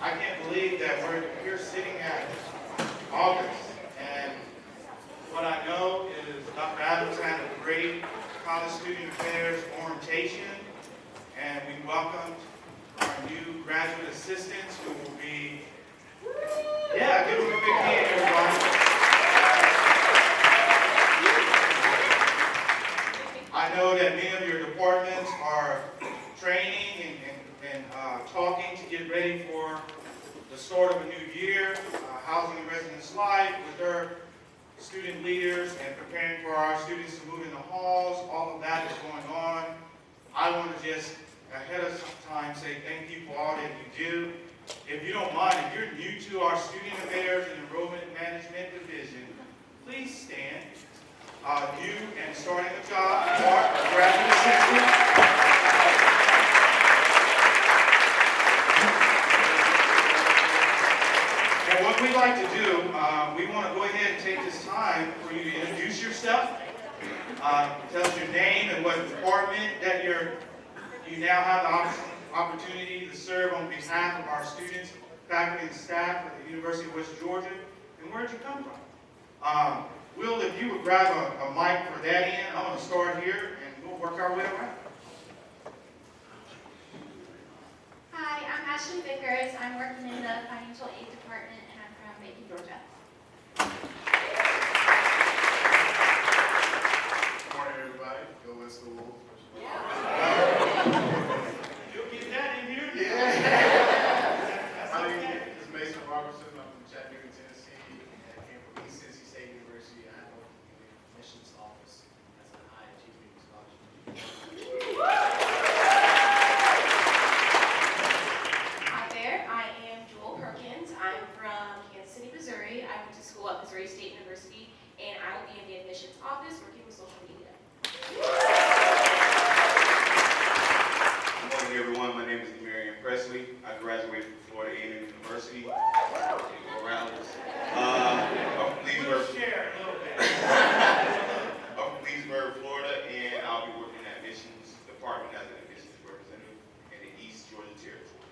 I can't believe that we're here sitting at August, and what I know is Dr. Adams had a great College Student Affairs orientation, and we welcomed our new graduate assistants who will be, yeah, give them a big hand, everybody. I know that many of your departments are training and talking to get ready for the start of a new year, housing and residence life with their student leaders and preparing for our students to move in the halls. All of that is going on. I want to just ahead of time say thank you for all that you do. If you don't mind, if you're new to our Student Affairs and Enrollment Management Division, please stand. You and starting a job, Mark, a graduate assistant. And what we'd like to do, we want to go ahead and take this time for you to introduce yourself. Tell us your name and what department that you now have the opportunity to serve on behalf of our students, faculty, and staff at the University of West Georgia. And where did you come from? Will, if you would grab a mic for that end, I'm going to start here and we'll work our way around. Hi, I'm Ashley Vickers. I'm working in the financial aid department and I'm from Macon, Georgia. Good morning, everybody. Go West School. You'll get that in here? Yeah. That's My okay. name is Mason Robertson. I'm from Chattanooga, Tennessee. I came from East Tennessee State University. I work in the admissions office as an high achieving scholarship. Hi there, I am Jewel Perkins. I'm from Kansas City, Missouri. I went to school at Missouri State University and I will be in the admissions office working with social media. Good morning, everyone. My name is Xavier Whitaker. I graduated from Florida A&M University. Around We'll share a little bit. I'm from Leesburg, Florida, and I'll be working in the admissions department as an admissions representative in the East Georgia Territory.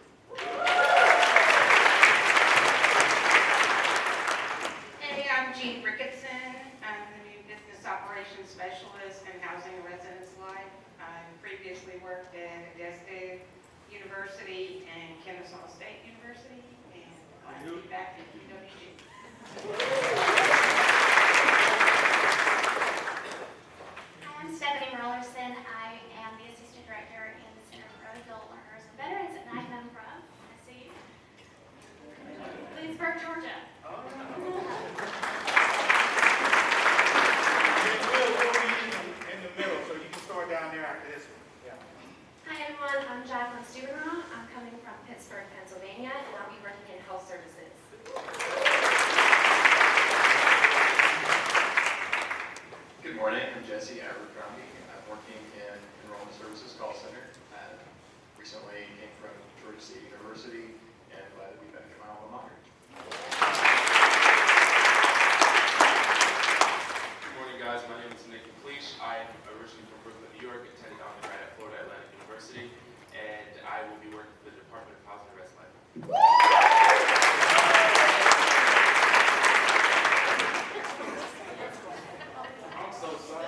Hey, I'm Jean Ricketson. I'm the new business operations specialist in housing and residence life. I previously worked at Augusta University and Kynnith State University, and I'm glad to be back at UWG. I'm Stephanie Rollerson. I am the Assistant Director in the Center for Adult Learners and Veterans, and I come from, I see, Leesburg, Georgia. We'll be in the middle, so you can start down there after this one. Yeah. Hi everyone, I'm Jacqueline Stubenraw. I'm coming from Pittsburgh, Pennsylvania, and I'll be working in health services. Good morning, I'm Jesse Abercrombie. I'm working in Enrollment Services Call Center. I recently came from Georgia State University and glad to be back at my alma mater. Good morning, guys. My name is Nick McLeish. I am originally from Brooklyn, New York, attended undergrad at Florida Atlantic University, and I will be working for the Department of Housing and Residence Life. I'm so sorry.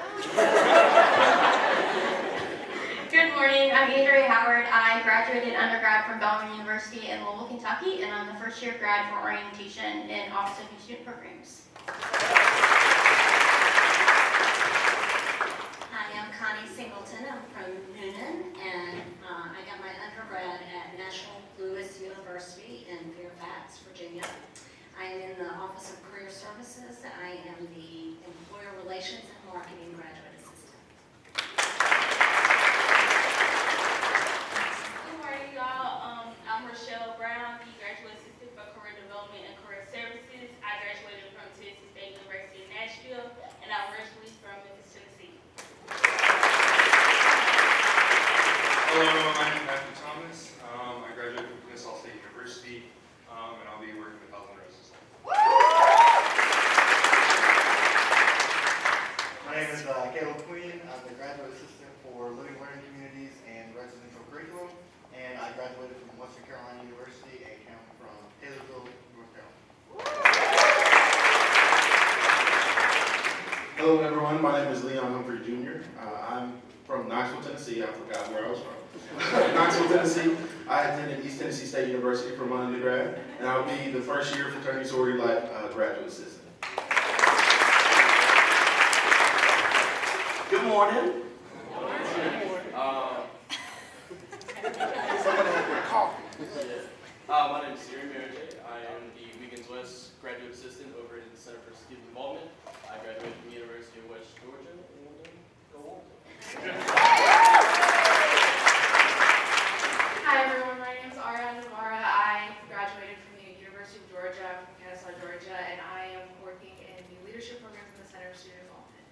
Good morning, I'm Andrea Howard. I graduated undergrad from Bellman University in Louisville, Kentucky, and I'm the first year grad for orientation in Office of New Student Programs. Hi, I'm Connie Singleton. I'm from Noonan, and I got my undergrad at National Louis University in Fairfax, Virginia. I am in the Office of Career Services. I am the Employer Relations and Marketing Graduate Assistant. Good morning, y'all. I'm Rochelle Brown, the Graduate Assistant for Career Development and Career Services. I graduated from Tennessee State University in Nashville, and I'm originally from Memphis, Tennessee. Hello, my name is Matthew Thomas. I graduated from Kynnith State University, and I'll be working with Health and Residence. My name is Caleb Hello, everyone. My name is Leon Humphrey Jr. I'm from Knoxville, Tennessee. I forgot where I was from. Knoxville, Tennessee. I attended East Tennessee State University for my undergrad, and I'll be the first year fraternity sorority life graduate assistant. Good morning. My name is Xavier Whitaker. I am the Wiggins West graduate assistant over at the Center for Student Involvement. I graduated from the University of West Georgia, and go on. Hi everyone, my name is Ariana Navarra. I graduated from the University of Georgia, from Kynnith, Georgia, and I am working in the leadership programs in the Center for Student Involvement.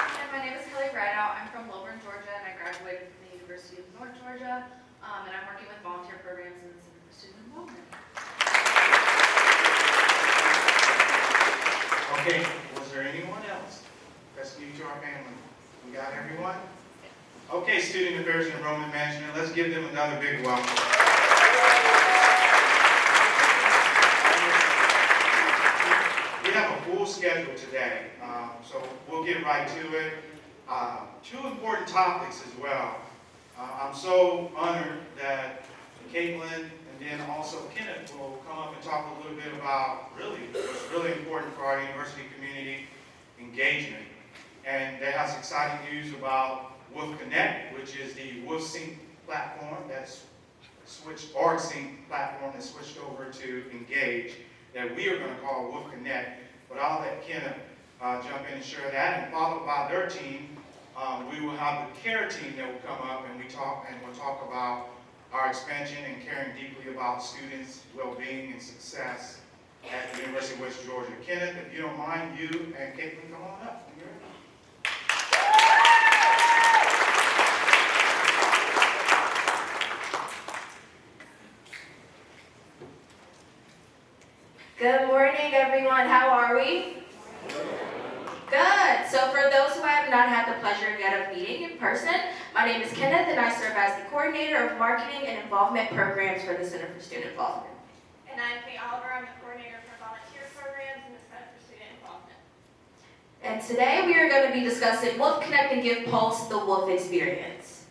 Hi, my name is Kelly Rideout. I'm from Lilburn, Georgia, and I graduated from the University of North Georgia, and I'm working with volunteer programs in the Center for Student Involvement. Okay, was there anyone else that's new to our family? We got everyone? Okay, Student Affairs and Enrollment Management, let's give them another big welcome. We have a full schedule today, so we'll get right to it. Two important topics as well. I'm so honored that Caitlin and then also Kynnith will come up and talk a little bit about what's really important for our university community, engagement. And they have some exciting news about Wolf Connect, which is the Wolf Sync platform that's switched, org Sync platform that's switched over to Engage, that we are going to call Wolf Connect. But I'll let Kynnith jump in and share that, and followed by their team. We will have the care team that will come up and we'll talk about our expansion and caring deeply about students' well-being and success at the University of West Georgia. Kynnith, if you don't mind, you and Caitlin, come on up. Good morning, everyone. How are we? Good. So for those who I have not had the pleasure yet of meeting in person, my name is Kynnith, and I serve as the coordinator of marketing and involvement programs for the Center for Student Involvement. And I'm Cait Oliver. I'm the coordinator for volunteer programs in the Center for Student Involvement. And today we are going to be discussing Wolf Connect and Give Pulse the Wolf Experience.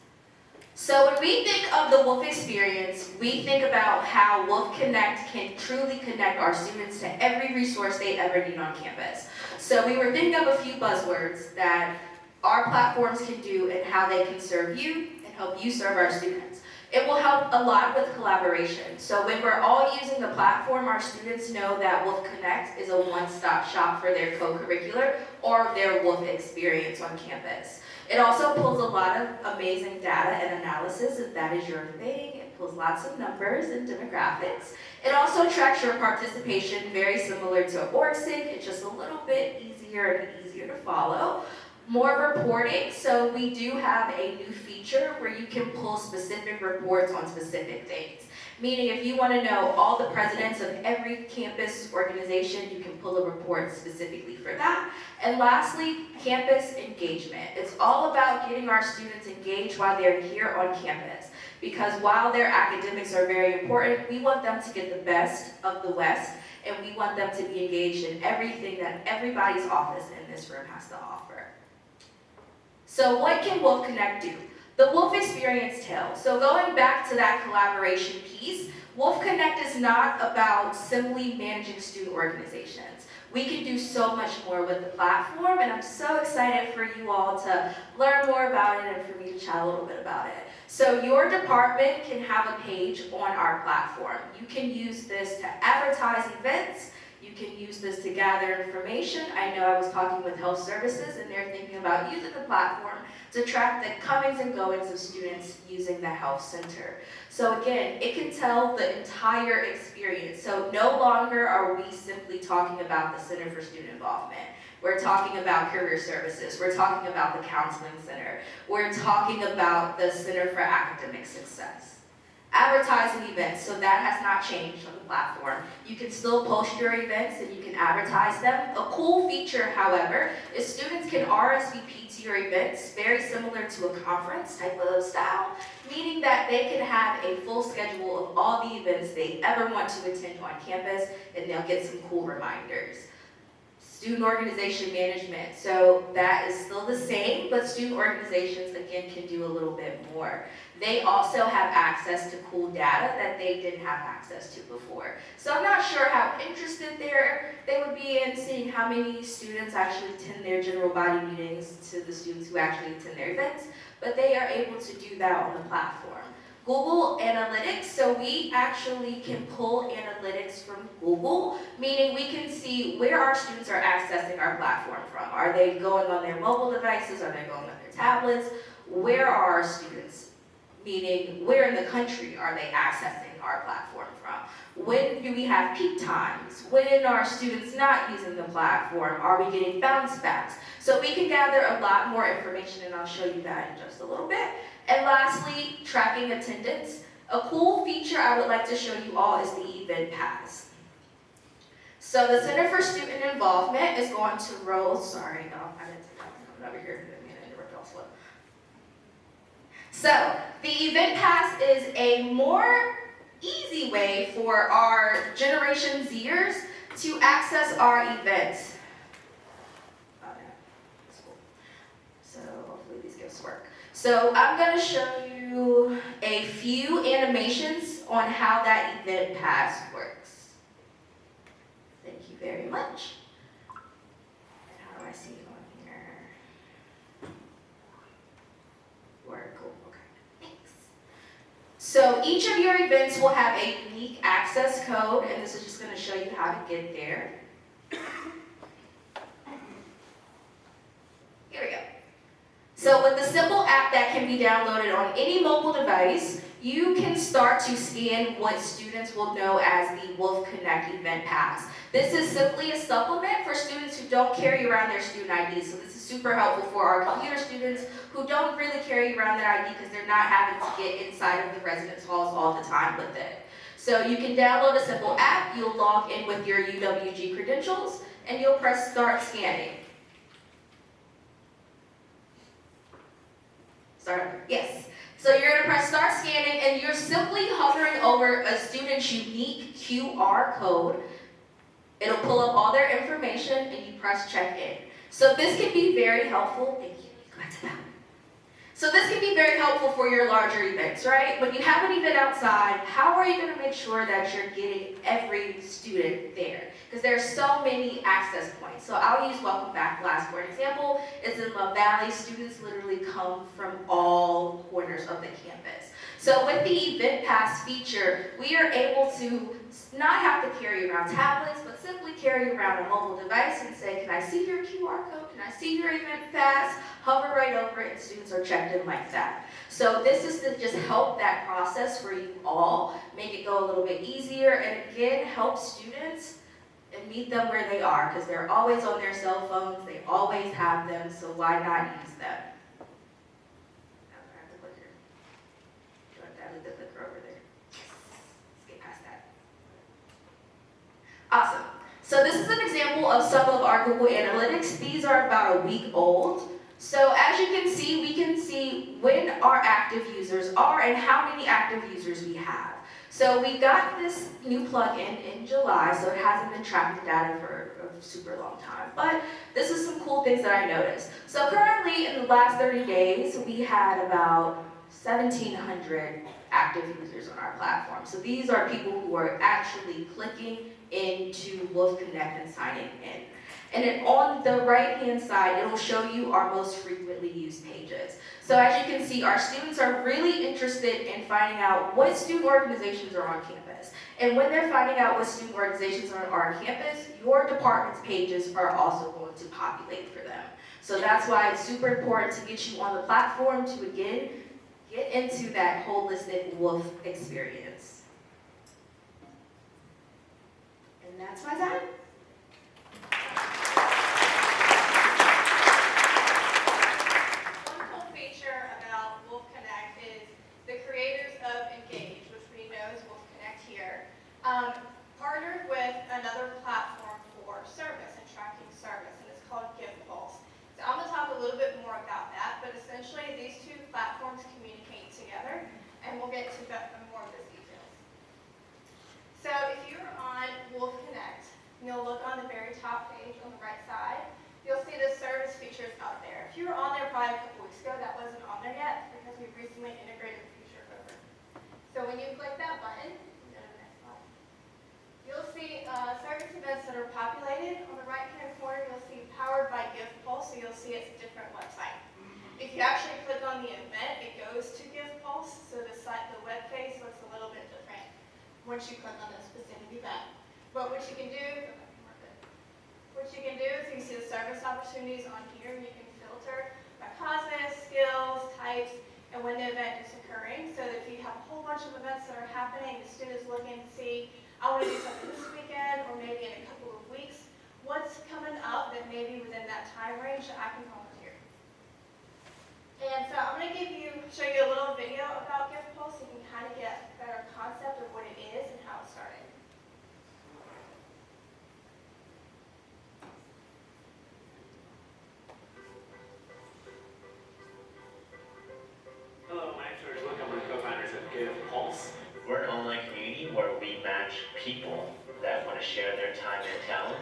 So when we think of the Wolf Experience, we think about how Wolf Connect can truly connect our students to every resource they ever need on campus. So we were thinking of a few buzzwords that our platforms can do and how they can serve you and help you serve our students. It will help a lot with collaboration. So when we're all using the platform, our students know that Wolf Connect is a one-stop shop for their co-curricular or their Wolf experience on campus. It also pulls a lot of amazing data and analysis, if that is your thing. It pulls lots of numbers and demographics. It also tracks your participation, very similar to OrgSync. It's just a little bit easier and easier to follow. More reporting, so we do have a new feature where you can pull specific reports on specific things. Meaning if you want to know all the presidents of every campus organization, you can pull a report specifically for that. And lastly, campus engagement. It's all about getting our students engaged while they're here on campus. Because while their academics are very important, we want them to get the best of the West, and we want them to be engaged in everything that everybody's office in this room has to offer. So what can Wolf Connect do? The Wolf Experience Tale. So going back to that collaboration piece, Wolf Connect is not about simply managing student organizations. We can do so much more with the platform, and I'm so excited for you all to learn more about it and for me to chat a little bit about it. So your department can have a page on our platform. You can use this to advertise events. You can use this to gather information. I know I was talking with health services, and they're thinking about using the platform to track the comings and goings of students using the health center. So again, it can tell the entire experience. So no longer are we simply talking about the Center for Student Involvement. We're talking about career services. We're talking about the counseling center. We're talking about the Center for Academic Success. Advertising events, so that has not changed on the platform. You can still post your events and you can advertise them. A cool feature, however, is students can RSVP to your events, very similar to a conference type of style, meaning that they can have a full schedule of all the events they ever want to attend on campus, and they'll get some cool reminders. student organization management. So that is still the same, but student organizations, again, can do a little bit more. They also have access to cool data that they didn't have access to before. So I'm not sure how interested they would be in seeing how many students actually attend their general body meetings to the students who actually attend their events, but they are able to do that on the platform. Google Analytics, so we actually can pull analytics from Google, meaning we can see where our students are accessing our platform from. Are they going on their mobile devices? Are they going on their tablets? Where are our students? Meaning, where in the country are they accessing our platform from? When do we have peak times? When are students not using the platform? Are we getting bounce backs? So we can gather a lot more information, and I'll show you that in just a little bit. And lastly, tracking attendance. A cool feature I would like to show you all is the event pass. So the Center for Student Involvement is going to roll, sorry, no, I didn't take that one over here, I didn't interrupt y'all slow. So the event pass is a more easy way for our Generation Zers to access our events. Oh, yeah. That's cool. So hopefully these gifts work. So I'm going to show you a few animations on how that event pass works. Thank you very much. And how do I see it on here? Work, cool, okay, thanks. So each of your events will have a unique access code, and this is just going to show you how to get there. Here we go. So with the simple app that can be downloaded on any mobile device, you can start to scan what students will know as the Wolf Connect event pass. This is simply a supplement for students who don't carry around their student ID. So this is super helpful for our computer students who don't really carry around their ID because they're not having to get inside of the residence halls all the time with it. So you can download a simple app, you'll log in with your UWG credentials, and you'll press start scanning. Yes. So you're going to press start scanning, and you're simply hovering over a student's unique QR code. It'll pull up all their information, and you press check in. So this can be very helpful. Thank you. Go back to that. So this can be very helpful for your larger events, right? When you have an event outside, how are you going to make sure that you're getting every student there? Because there are so many access points. So I'll use Welcome Back Class for an example. It's in Love Valley. Students literally come from all corners of the campus. So with the Event Pass feature, we are able to not have to carry around tablets, but simply carry around a mobile device and say, can I see your QR code? Can I see your Event Pass? Hover right over it, and students are checked in like that. So this is to just help that process for you all, make it go a little bit easier, and again, help students and meet them where they are, because they're always on their cell phones, they always have them, so why not use them? I have the clicker. Do I dilute the clicker over there? Yes. Let's get past that. Awesome. So this is an example of some of our Google Analytics. These are about a week old. So as you can see, we can see when our active users are and how many active users we have. So we got this new plugin in July, so it hasn't been tracking data for a super long time. But this is some cool things that I noticed. So currently, in the last 30 days, we had about 1,700 active users on our platform. So these are people who are actually clicking into Wolf Connect and signing in. And then on the right-hand side, it'll show you our most frequently used pages. So as you can see, our students are really interested in finding out what student organizations are on campus. And when they're finding out what student organizations are on our campus, your department's pages are also going to populate for them. So that's why it's super important to get you on the platform to, again, get into that holistic Wolf experience. And that's my time. One cool feature about Wolf Connect is the creators of Engage, which we know is Wolf Connect here, partnered with another platform for service and tracking service, and it's called GivePulse. So I'm going to talk a little bit more about that, but essentially these two platforms communicate together, and we'll get to more of those details. So if you're on Wolf Connect, you'll see it's a different website. If you actually click on the event, it goes to Give Pulse, so the site, the web page looks a little bit different once you click on the specific event. But what you can do is you can see the service opportunities on here. You can filter by causes, skills, types, and when the event is occurring. So that if you have a whole bunch of events that are happening, the student is looking to see, I want to do something this weekend or maybe in a couple of weeks, what's coming up that maybe within that time range that I can volunteer. And so I'm going to show you a little video about Give Pulse so you can kind of get a better concept of what it is and how it started. Hello, my name is George Luke. I'm one of the co-founders of Give Pulse. We're an online community where we match people that want to share their time and talent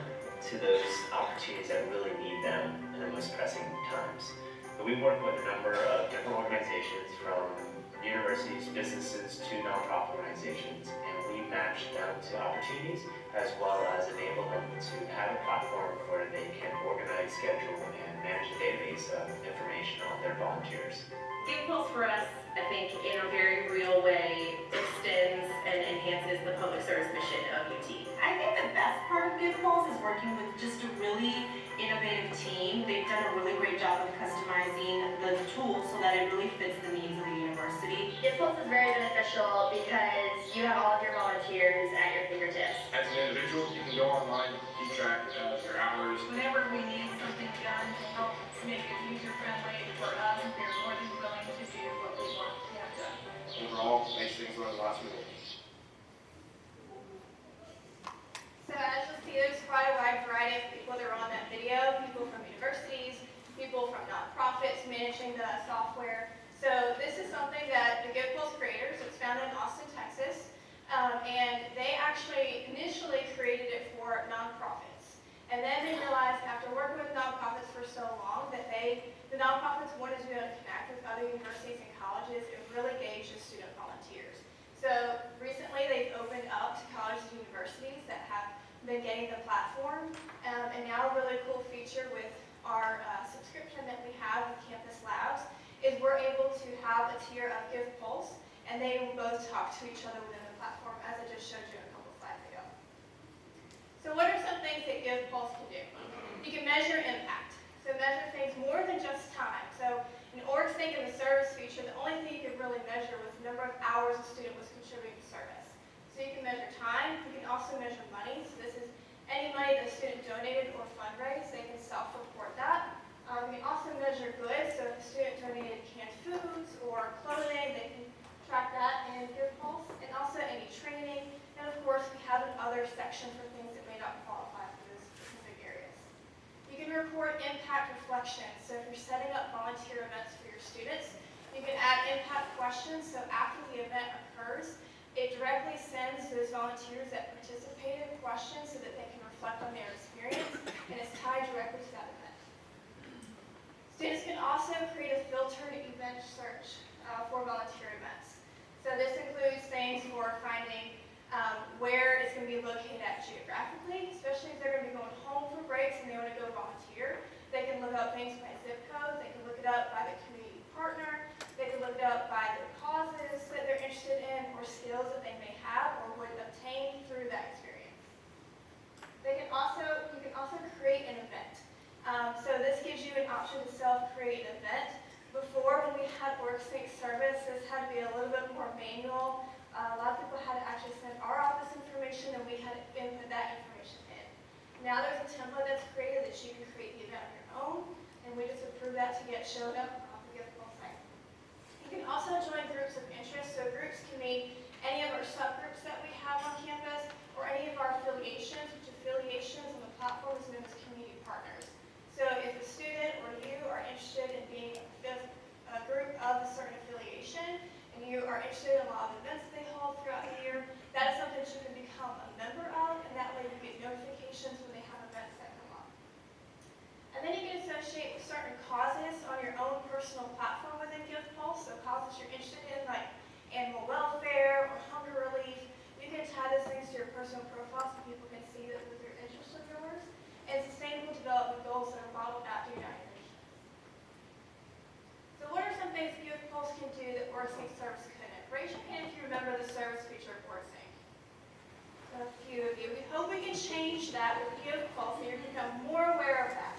to those opportunities that really need them in the most pressing times. So we work with a number of different organizations, from universities, businesses, to nonprofit organizations, and we match them to opportunities as well as enable them to have a platform where they can organize, schedule, and manage a database of information on their volunteers. Give Pulse for us, I think, in a very real way, extends and enhances the public service mission of UT. I think the best part of Give Pulse is working with just a really innovative team. They've done a really great job of customizing the tool so that it really fits the needs of the university. Give Pulse is very beneficial because you have all of your volunteers at your fingertips. As an individual, you can go online, keep track of your hours. Whenever we need something done to help make it user-friendly for us, they're more than willing to do what we want to have done. Overall, makes things run a lot smoother. So as you'll see, there's quite a wide variety of people that are on that video, people from universities, people from nonprofits managing the software. So this is something that the Give Pulse creators, it's founded in Austin, Texas, and they actually initially created it for nonprofits. And then they realized after working with nonprofits for so long that the nonprofits wanted to be able to connect with other universities and colleges and really engage the student volunteers. So recently they've opened up to colleges and universities that have been getting the platform. And now a really cool feature with our subscription that we have with Campus Labs is we're able to have a tier of Give Pulse, and they will both talk to each other within the platform, as I just showed you a couple slides ago. So what are some things that Give Pulse can do? You can measure impact. So measure things more than just time. So in org sync and the service feature, the only thing you could really measure was the number of hours a student was contributing to service. So you can measure time. You can also measure money. So this is any money the student donated or fundraised. They can self-report that. You can also measure goods. So if a student donated canned foods or clothing, they can track that in Give Pulse. And also any training. And of course, we have another section for things that may not qualify for those specific areas. You can report impact reflections. So if you're setting up volunteer events for your students, you can add impact questions. So after the event occurs, it directly sends those volunteers that participated questions so that they can reflect on their experience, and it's tied directly to that event. Students can also create a filtered event search for volunteer events. So this includes things for finding where it's going to be located at geographically, especially if they're going to be going home for breaks and they want to go volunteer. They can look up things by zip code. They can look it up by the community partner. They can look it up by the causes that they're interested in or skills that they may have or would obtain through that experience. You can also create an event. So this gives you an option to self-create an event. Before, when we had OrgSync service, this had to be a little bit more manual. A lot of people had to actually send our office information and we had to input that information in. Now there's a template that's created that you can create the event on your own, and we just approve that to get shown up on the Give Pulse site. You can also join groups of interest, so groups can mean any of our subgroups that we have on campus or any of our affiliations, which affiliations on the platform is known as community partners. So if a student or you are interested in being a group of a certain affiliation, and you are interested in a lot of events they hold throughout the year, that is something that you can become a member of, and that way you get notifications when they have events that come up. And then you can associate with certain causes on your own personal platform within Give Pulse, so causes you're interested in like animal welfare or hunger relief. You can tie those things to your personal profile so people can see that they're interests of yours. And sustainable development goals that are modeled after United Nations. WorkSync service couldn't. Raise your hand if you remember the service feature of WorkSync. A few of you. We hope we can change that with GivePulse, and you're going to become more aware of that.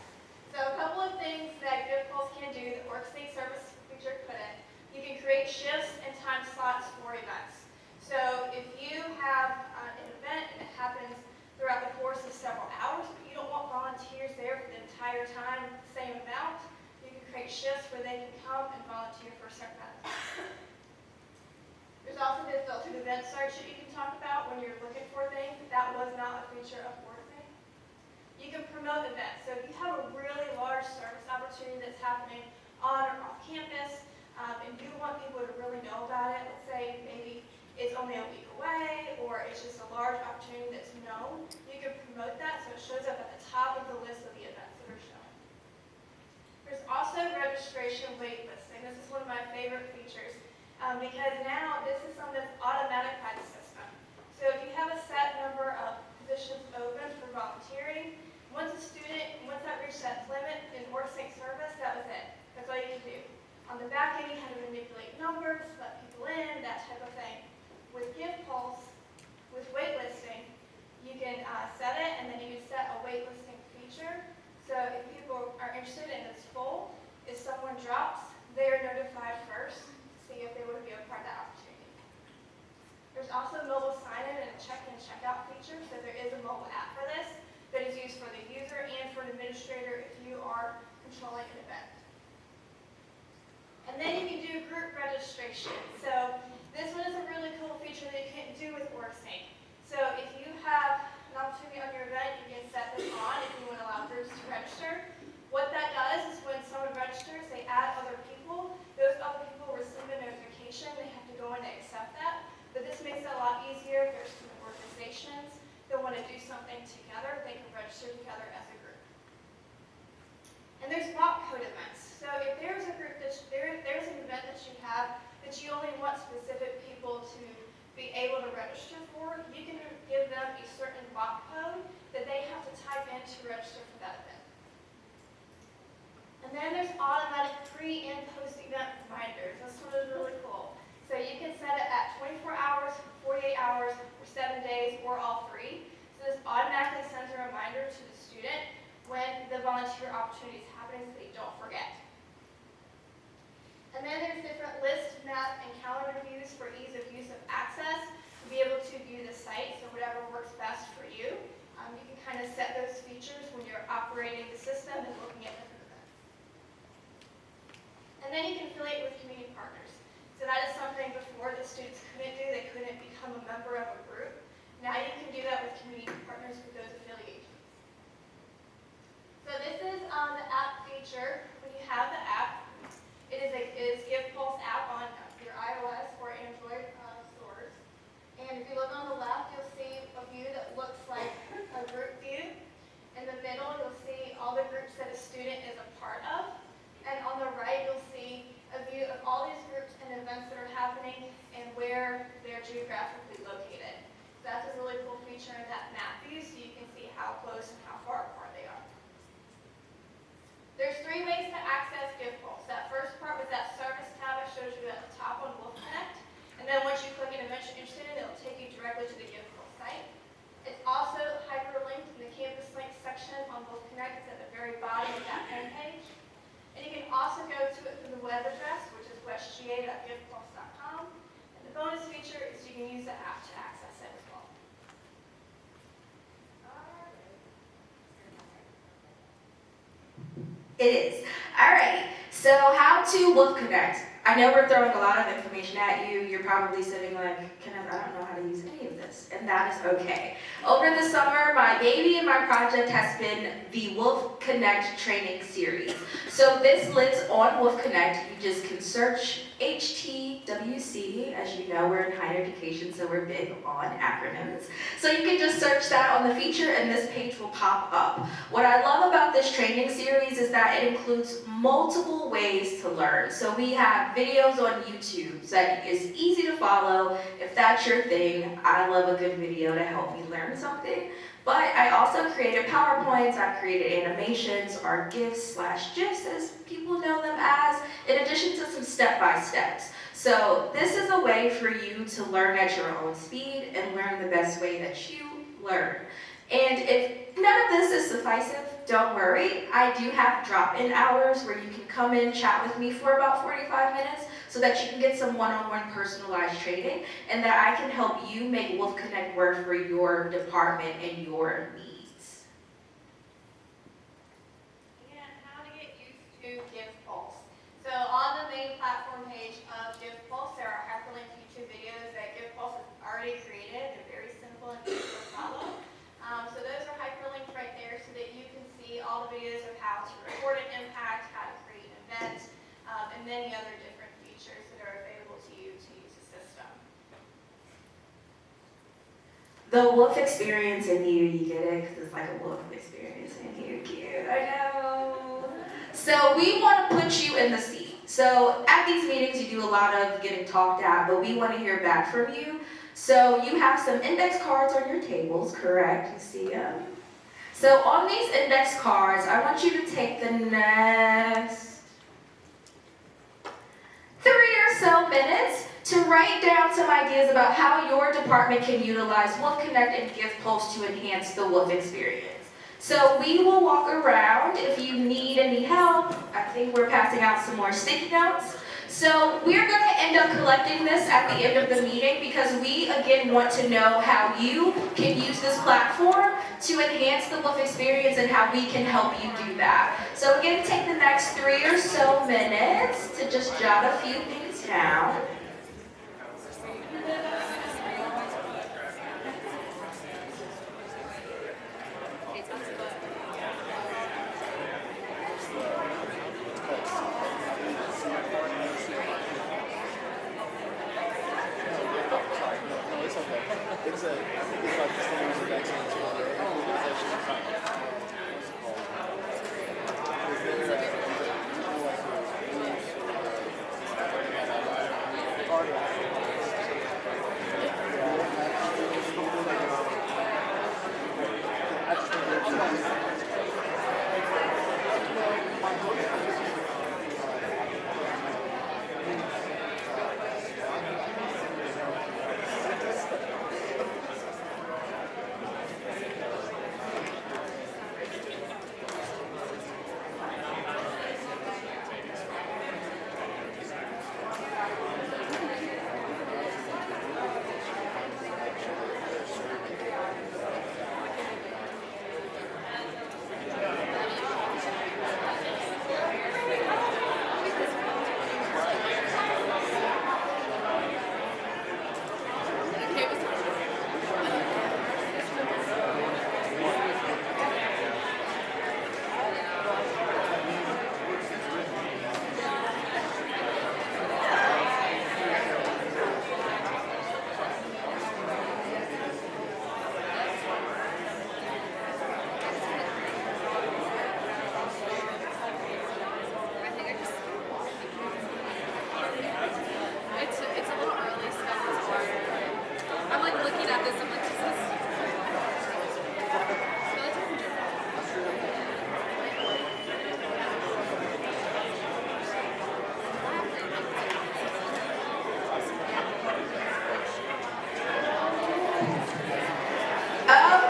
So a couple of things that GivePulse can do that WorkSync service feature couldn't. You can create shifts and time slots for events. So if you have an event and it happens throughout the course of several hours, but you don't want volunteers there for the entire time, the same amount, you can create shifts where they can come and volunteer for a certain amount of time. There's also the filtered event search that you can talk about when you're looking for things. That was not a feature of WorkSync. You can promote events. So if you have a really large service opportunity that's happening on or off campus, and you want people to really know about it, let's say maybe it's only a week away, or it's just a large opportunity that's known, you can promote that so it shows up at the top of the list of the events that are shown. There's also registration waitlisting. This is one of my favorite features because now this is something that's automatic by the system. So if you have a set number of positions open for volunteering, once that reached that limit in WorkSync service, that was it. That's all you can do. On the back end, you had to manipulate numbers, let people in, that type of thing. With GivePulse, with waitlisting, you can set it, and then you can set a waitlisting feature. So if people are interested and it's full, if someone drops, they are notified first to see if they would be a part of that opportunity. There's also mobile sign-in and check-in, check-out feature. So there is a mobile app for this that is used for the user and for an administrator if you are controlling an event. And then you can do group registration. So this one is a really cool feature that you can do with WorkSync. So if you have an opportunity on your event, you can set this on if you want to allow groups to register. What that does is when someone registers, they add other people. Those other people receive a notification. They have to go in and accept that. But this makes it a lot easier if there's student organizations that want to do something together. They can register together as a group. And there's block code events. So if there's a group there's an event that you have that you only want specific people to be able to register for, you can give them a certain block code that they have to type in to register for that event. And then there's automatic pre- and post-event reminders. This one is really cool. So you can set it at 24 hours, 48 hours, or 7 days, or all three. So this automatically sends a reminder to the student when the volunteer opportunity is happening so they don't forget. And then there's different list, map, and calendar views for ease of use of access to be able to view the site, so whatever works best for you. You can kind of set those features when you're operating the system and looking at different events. And then you can affiliate with community partners. So that is something before the students couldn't do. They couldn't become a member of a group. Now you can do that with community partners with those affiliations. So this is the app feature. When you have the app, it is GivePulse app on your iOS or Android stores. And if you look on the left, you'll see a view that looks like a group view. In the middle, you'll see all the groups that a student is a part of. And on the right, you'll see a view of all these groups and events that are happening and where they're geographically located. So that's a really cool feature in that map view, so you can see how close and how far apart they are. There's 3 ways to access GivePulse. That first part was that service tab I showed you at the top on Wolf Connect. And then once you click an event you're interested in, it'll take you directly to the GivePulse site. It's also hyperlinked in the campus link section on Wolf Connect. It's at the very bottom of that homepage. And you can also go to it through the web address, which is westga.givepulse.com. And the bonus feature is you can use the app to access it as well. It is. All right. So how to Wolf Connect. I know we're throwing a lot of information at you. You're probably sitting like, Kynnith, I don't know how to use any of this. And that is okay. Over the summer, my baby and my project has been the Wolf Connect training series. So this lives on Wolf Connect. You just can search HTWC. As you know, we're in higher education, so we're big on acronyms. So you can just search that on the feature and this page will pop up. What I love about this training series is that it includes multiple ways to learn. So we have videos on YouTube that is easy to follow. If that's your thing, I love a good video to help me learn something. But I also created PowerPoints, I created animations, or GIFs/GIFs as people know them as, in addition to some step-by-steps. So this is a way for you to learn at your own speed and learn the best way that you learn. And if none of this is sufficient, don't worry. I do have drop-in hours where you can come in, chat with me for about 45 minutes so that you can get some one-on-one personalized training and that I can help you make Wolf Connect work for your department and your needs. And how to get used to GivePulse. So on the main platform page of GivePulse, there are hyperlinked YouTube videos that GivePulse has already created. They're very simple and easy to follow. So those are hyperlinked right there so that you can see all the videos of how to report an impact, how to create an event, and many other different features that are available to you to use the system. The wolf experience in here, you get it? Because it's like a wolf experience in here. Cute, I know. So we want to put you in the seat. So at these meetings, you do a lot of getting talked at, but we want to hear back from you. So you have some index cards on your tables, correct? You see them? So on these index cards, I want you to take the next 3 or so minutes to write down some ideas about how your department can utilize Wolf Connect and GivePulse to enhance the Wolf experience. So we will walk around. If you need any help, I think we're passing out some more sticky notes. So we're going to end up collecting this at the end of the meeting because we, again, want to know how you can use this platform to enhance the Wolf experience and how we can help you do that. So again, take the next 3 or so minutes to just jot a few things down.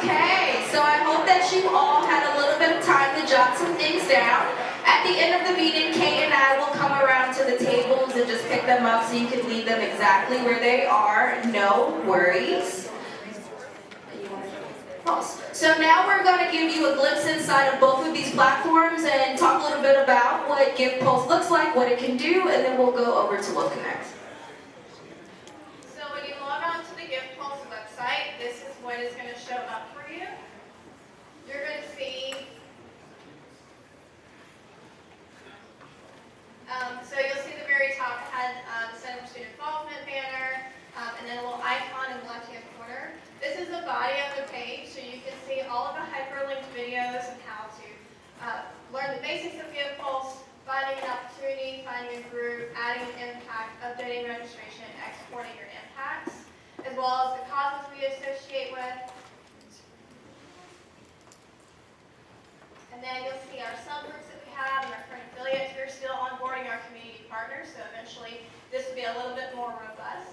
Okay, so I hope that you all had a little bit of time to jot some things down. At the end of the meeting, Cait and I will come around to the tables and just pick them up so you can leave them exactly where they are. No worries. So now we're going to give you a glimpse inside of both of these platforms and talk a little bit about what GivePulse looks like, what it can do, and then we'll go over to Wolf Connect. So when you log on to the GivePulse website, this is what is going to show up for you. You're going to see, so you'll see the very top had the Center for Student Involvement banner, and then a little icon in the left-hand corner. This is the body of the page, so you can see all of the hyperlinked videos and how to learn the basics of GivePulse, finding an opportunity, finding a group, adding an impact, updating registration, exporting your impacts, as well as the causes we associate with. And then you'll see our subgroups that we have and our current affiliates. We're still onboarding our community partners, so eventually this will be be a little bit more robust.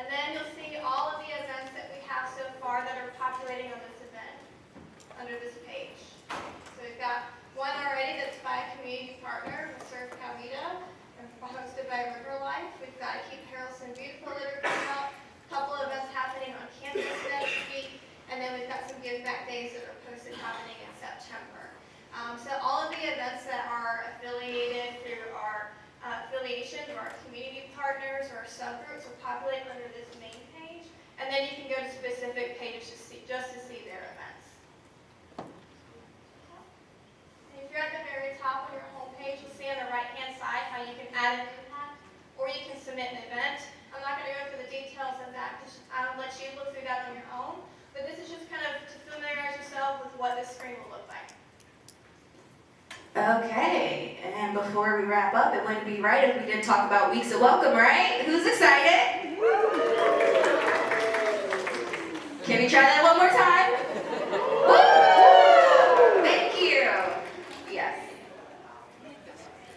And then you'll see all of the events that we have so far that are populating on this event, under this page. So we've got one already that's by a community partner with Surf Coweta, and hosted by River Life. We've got a Keep Harrelson Beautiful Litter coming up, a couple of events happening on campus next week, and then we've got some Give Back Days that are posted happening in September. So all of the events that are affiliated through our affiliations or our community partners or our subgroups will populate under this main page, and then you can go to specific pages to see their events. And if you're at the very top on your homepage, you'll see on the right-hand side how you can add an impact or you can submit an event. I'm not going to go through the details of that because I'll let you look through that on your own, but this is just kind of to familiarize yourself with what this screen will look like. Okay, and before we wrap up, it wouldn't be right if we didn't talk about Weeks of Welcome, right? Who's excited? Can we try that one more time? Woo! Thank you. Yes.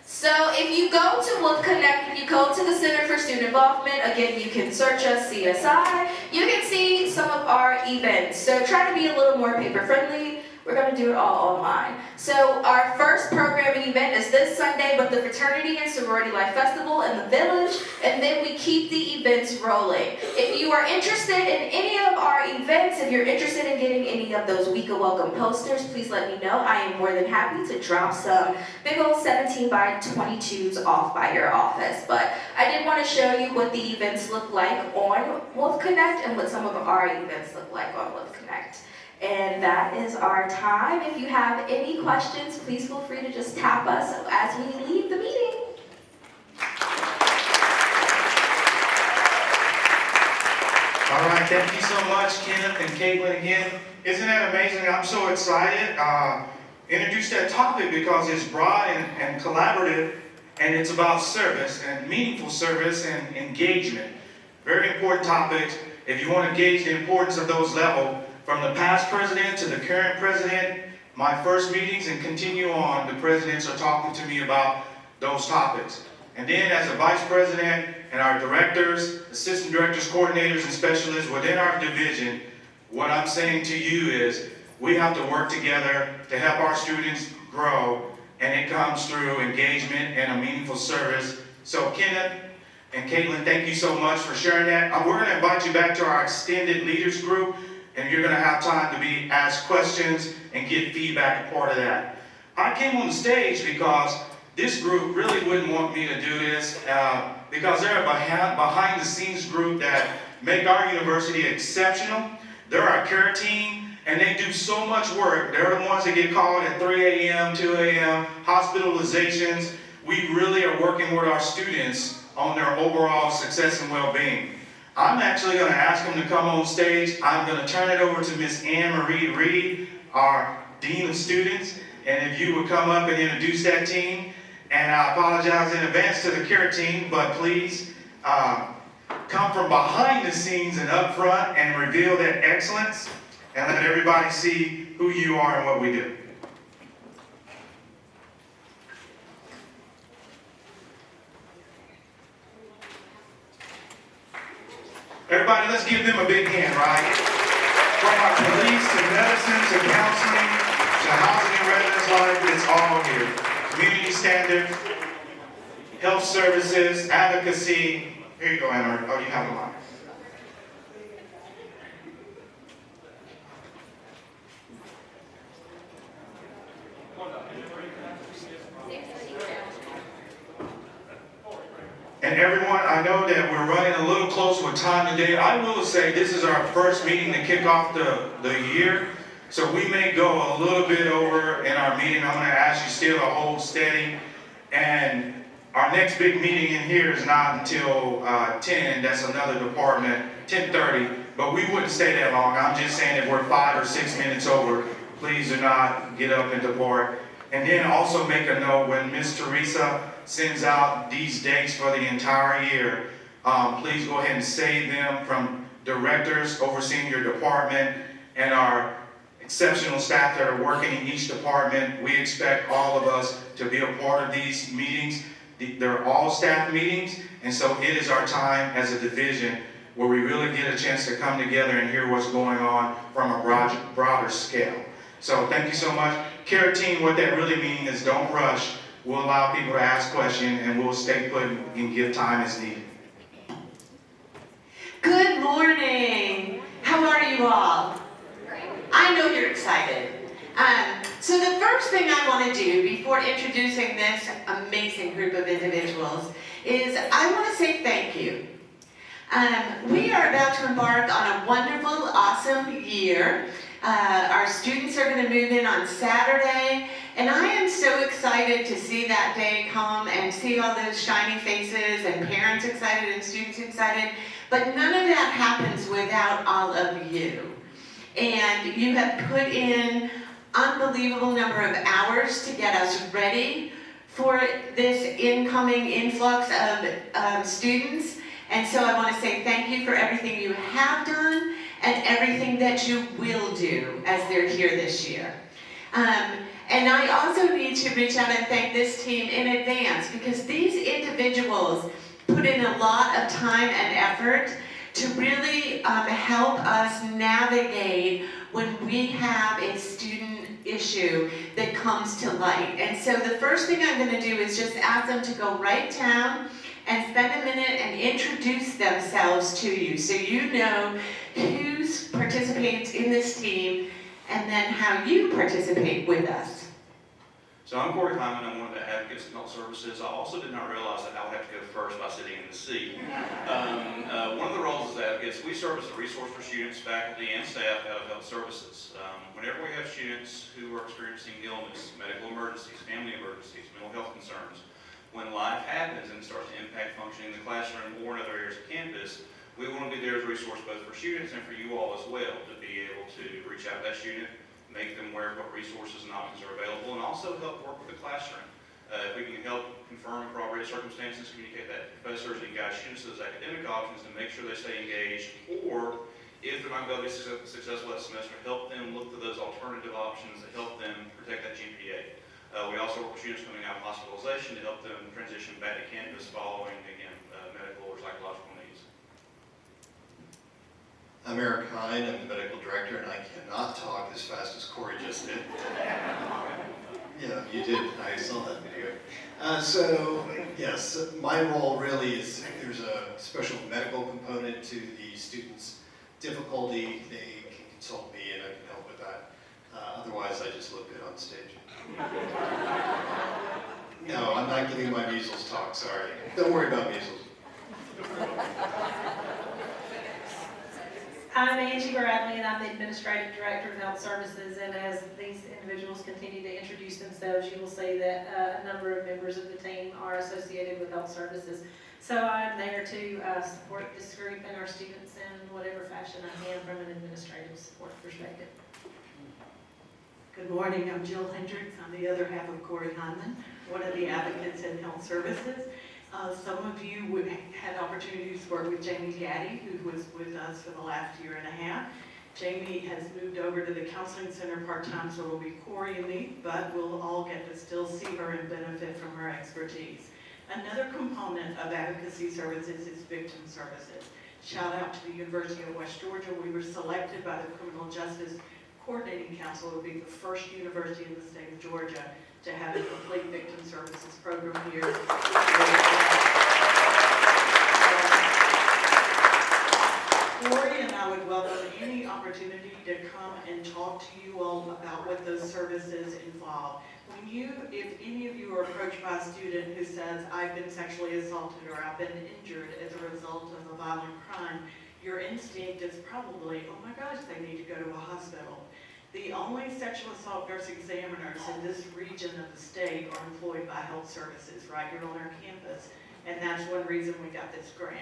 So if you go to Wolf Connect, if you go to the Center for Student Involvement, again, you can search us, CSI. You can see some of our events. So try to be a little more paper friendly. We're going to do it all online. So our first programming event is this Sunday, but the Fraternity and Sorority Life Festival in the Village, and then we keep the events rolling. If you are interested in any of our events, if you're interested in getting any of those Week of Welcome posters, please let me know. I am more than happy to drop some big old 17 by 22s off by your office. But I did want to show you what the events look like on Wolf Connect and what some of our events look like on Wolf Connect. And that is our time. If you have any questions, please feel free to just tap us as we leave the meeting. All right, thank you so much, Kynnith and Caitlin again. Isn't that amazing? I'm so excited. Introduce that topic because it's broad and collaborative, and it's about service and meaningful service and engagement. Very important topics. If you want to gauge the importance of those levels, from the past president to the current president, my first meetings and continue on, the presidents are talking to me about those topics. And then as a vice president and our directors, assistant directors, coordinators, and specialists within our division, what I'm saying to you is we have to work together to help our students grow, and it comes through engagement and a meaningful service. So Kynnith and Caitlin, thank you so much for sharing that. We're going to invite you back to our extended leaders group, and you're going to have time to be asked questions and get feedback as part of that. I came on the stage because this group really wouldn't want me to do this because they're a behind-the-scenes group that make our university exceptional. They're our care team, and they do so much work. They're the ones that get called at 3 a.m., 2 a.m., hospitalizations. We really are working with our students on their overall success and well-being. I'm actually going to ask them to come on stage. I'm going to turn it over to Miss AnneMarie Reed, our Dean of Students, and if you would come up and introduce that team. And I apologize in advance to the care team, but please come from behind the scenes and up front and reveal that excellence and let everybody see who you are and what we do. Everybody, let's give them a big hand, right? From our police to medicine to counseling to housing and residence life, it's all here. Community standards, health services, advocacy. Here you go, Anna. Oh, you have a line. And everyone, I know that we're running a little close with time today. I will say this is our first meeting to kick off the year. So we may go a little bit over in our meeting. I'm going to ask you still to hold steady. And our next big meeting in here is not until 10. That's another department, 10:30. But we wouldn't stay that long. I'm just saying if we're 5 or 6 minutes over, please do not get up and depart. And then also make a note when Ms. Teresa sends out these dates for the entire year, please go ahead and save them from directors overseeing your department and our exceptional staff that are working in each department. We expect all of us to be a part of these meetings. They're all staff meetings, and so it is our time as a division where we really get a chance to come together and hear what's going on from a broader scale. So thank you so much. Care team, what that really means is don't rush. We'll allow people to ask questions, and we'll stay put and give time as needed. Good morning. How are you all? I know you're excited. So the first thing I want to do before introducing this amazing group of individuals is I want to say thank you. We are about to embark on a wonderful, awesome year. Our students are going to move in on Saturday, and I am so excited to see that day come and see all those shiny faces and parents excited and students excited. But none of that happens without all of you. And you have put in unbelievable number of hours to get us ready for this incoming influx of students. And so I want to say thank you for everything you have done and everything that you will do as they're here this year. And I also need to reach out and thank this team in advance because these individuals put in a lot of time and effort to really help us navigate when we have a student issue that comes to light. And so the first thing I'm going to do is just ask them to go right down and spend a minute and introduce themselves to you so you know who participates in this team and then how you participate with us. So I'm Corey Hyman. I'm one of the advocates in health services. I also did not realize that I would have to go first by sitting in the seat. One of the roles as advocates, we serve as a resource for students, faculty, and staff out of health services. Whenever we have students who are experiencing illness, medical emergencies, family emergencies, mental health concerns, when life happens and starts to impact functioning in the classroom or in other areas of campus, we want to be there as a resource both for students and for you all as well to be able to reach out to that student, make them aware of what resources and options are available, and also help work with the classroom. If we can help confirm and corroborate circumstances, communicate that to professors and guide students to those academic options to make sure they stay engaged, or if they're not going to be successful that semester, help them look for those alternative options that help them protect that GPA. We also work with students coming out of hospitalization to help them transition back to campus following, again, medical or psychological needs. I'm Eric Hine, I'm the medical director, and I cannot talk as fast as Corey just did. Yeah, you did. I saw that video. So, yes, my role really is there's a special medical component to the students' difficulty. They can consult me and I can help with that. Otherwise, I just look good on stage. No, I'm not giving my measles talk, sorry. Don't worry about measles. I'm Angie Bradley, and I'm the Administrative Director of Health Services, and as these individuals continue to introduce themselves, you will see that a number of members of the team are associated with Health Services. So I'm there to support this group and our students in whatever fashion I can from an administrative support perspective. Good morning, I'm Jill Hendricks. I'm the other half of Corey Hyman, one of the advocates in Health Services. Some of you would had opportunities to work with Jamie Gaddy, who was with us for the last year and a half. Jamie has moved over to the Counseling Center part-time, so it'll be Corey and me, but we'll all get to still see her and benefit from her expertise. Another component of advocacy services is victim services. Shout out to the University of West Georgia. We were selected by the Criminal Justice Coordinating Council to be the first university in the state of Georgia to have a complete victim services program here. Corey and I would welcome any opportunity to come and talk to you all about what those services involve. If any of you are approached by a student who says, I've been sexually assaulted or I've been injured as a result of a violent crime, your instinct is probably, oh my gosh, they need to go to a hospital. The only sexual assault nurse examiners in this region of the state are employed by Health Services right here on our campus, and that's one reason we got this grant.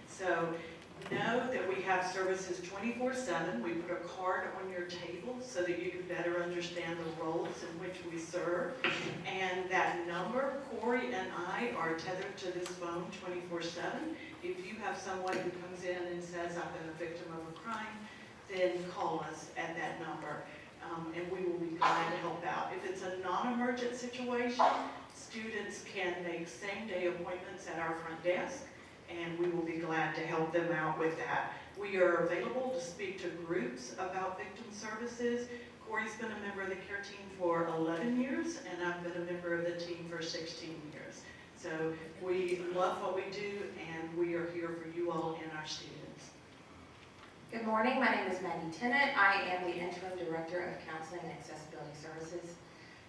So know that we have services 24/7. We put a card on your table so that you can better understand the roles in which we serve. And that number, Corey and I are tethered to this phone 24/7. If you have someone who comes in and says, I've been a victim of a crime, then call us at that number. and we will be glad to help out. If it's a non-emergent situation, students can make same-day appointments at our front desk, and we will be glad to help them out with that. We are available to speak to groups about victim services. Corey's been a member of the care team for 11 years, and I've been a member of the team for 16 years. So we love what we do, and we are here for you all and our students. Good morning, my name is Maggie Tennant. I am the Interim Director of Counseling and Accessibility Services.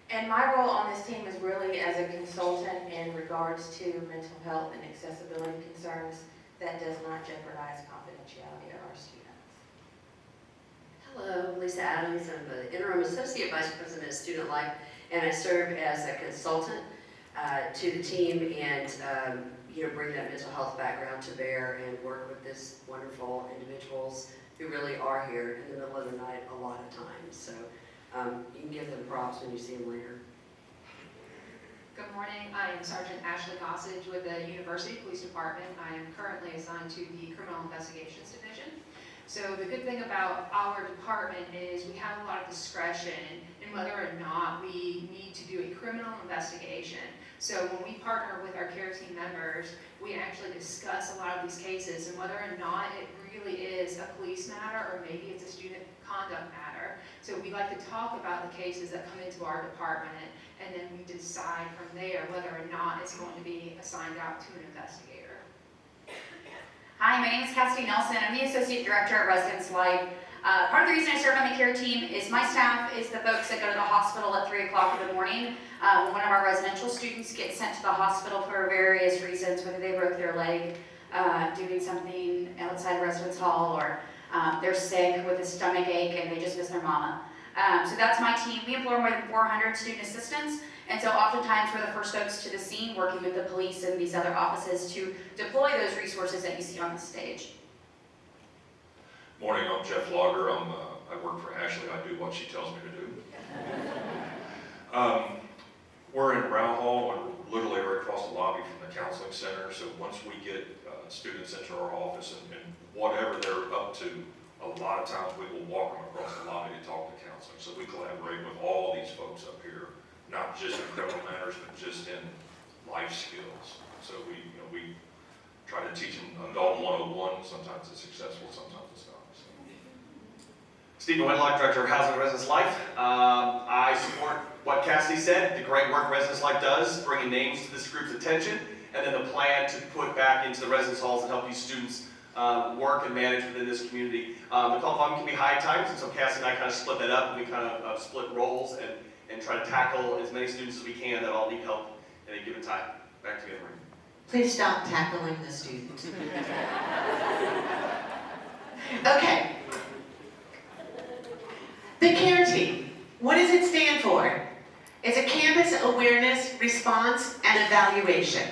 And my role on this team is really as a consultant in regards to mental health and accessibility concerns that does not jeopardize confidentiality of our students. Hello, Lisa Adams. I'm the Interim Associate Vice President of Student Life, and I serve as a consultant to the team and bring that mental health background to bear and work with this wonderful individuals who really are here in the middle of the night a lot of times. So you can give them props when you see them later. Good morning, I am Sergeant Ashley Gossage with the University Police Department. I am currently assigned to the Criminal Investigations Division. So the good thing about our department is we have a lot of discretion in whether or not we need to do a criminal investigation. So when we partner with our care team members, we actually discuss a lot of these cases and whether or not it really is a police matter or maybe it's a student conduct matter. So we like to talk about the cases that come into our department, and then we decide from there whether or not it's going to be assigned out to an investigator. Hi, my name is Cassidy Nelson. I'm the Associate Director at Residence Life. Part of the reason I serve on the care team is my staff is the folks that go to the hospital at 3 o'clock in the morning. One of our residential students gets sent to the hospital for various reasons, whether they broke their leg doing something outside residence hall, or they're sick with a stomach ache and they just miss their mama. So that's my team. We employ more than 400 student assistants, and so oftentimes we're the first folks to the scene working with the police and these other offices to deploy those resources that you see on the stage. Morning, I'm Jeff Logger. I work for Ashley. I do what she tells me to do. We're in Brown Hall, and we're literally right across the lobby from the counseling center. So once we get students into our office and whatever they're up to, a lot of times we will walk them across the lobby to talk to counseling. So we collaborate with all these folks up here, not just in criminal matters, but just in life skills. So we try to teach them adult 101. Sometimes it's successful, sometimes it's not. Stephen Whitlock, Director of Housing and Residence Life. I support what Cassidy said, the great work Residence Life does, bringing names to this group's attention, and then the plan to put back into the residence halls and help these students work and manage within this community. The call volume can be high at times, and so Cassidy and I kind of split that up, and we kind of split roles and try to tackle as many students as we can that all need help at any given time. Back to you, AnneMarie. Please stop tackling the students. Okay. The care team, what does it stand for? It's a campus awareness, response, and evaluation.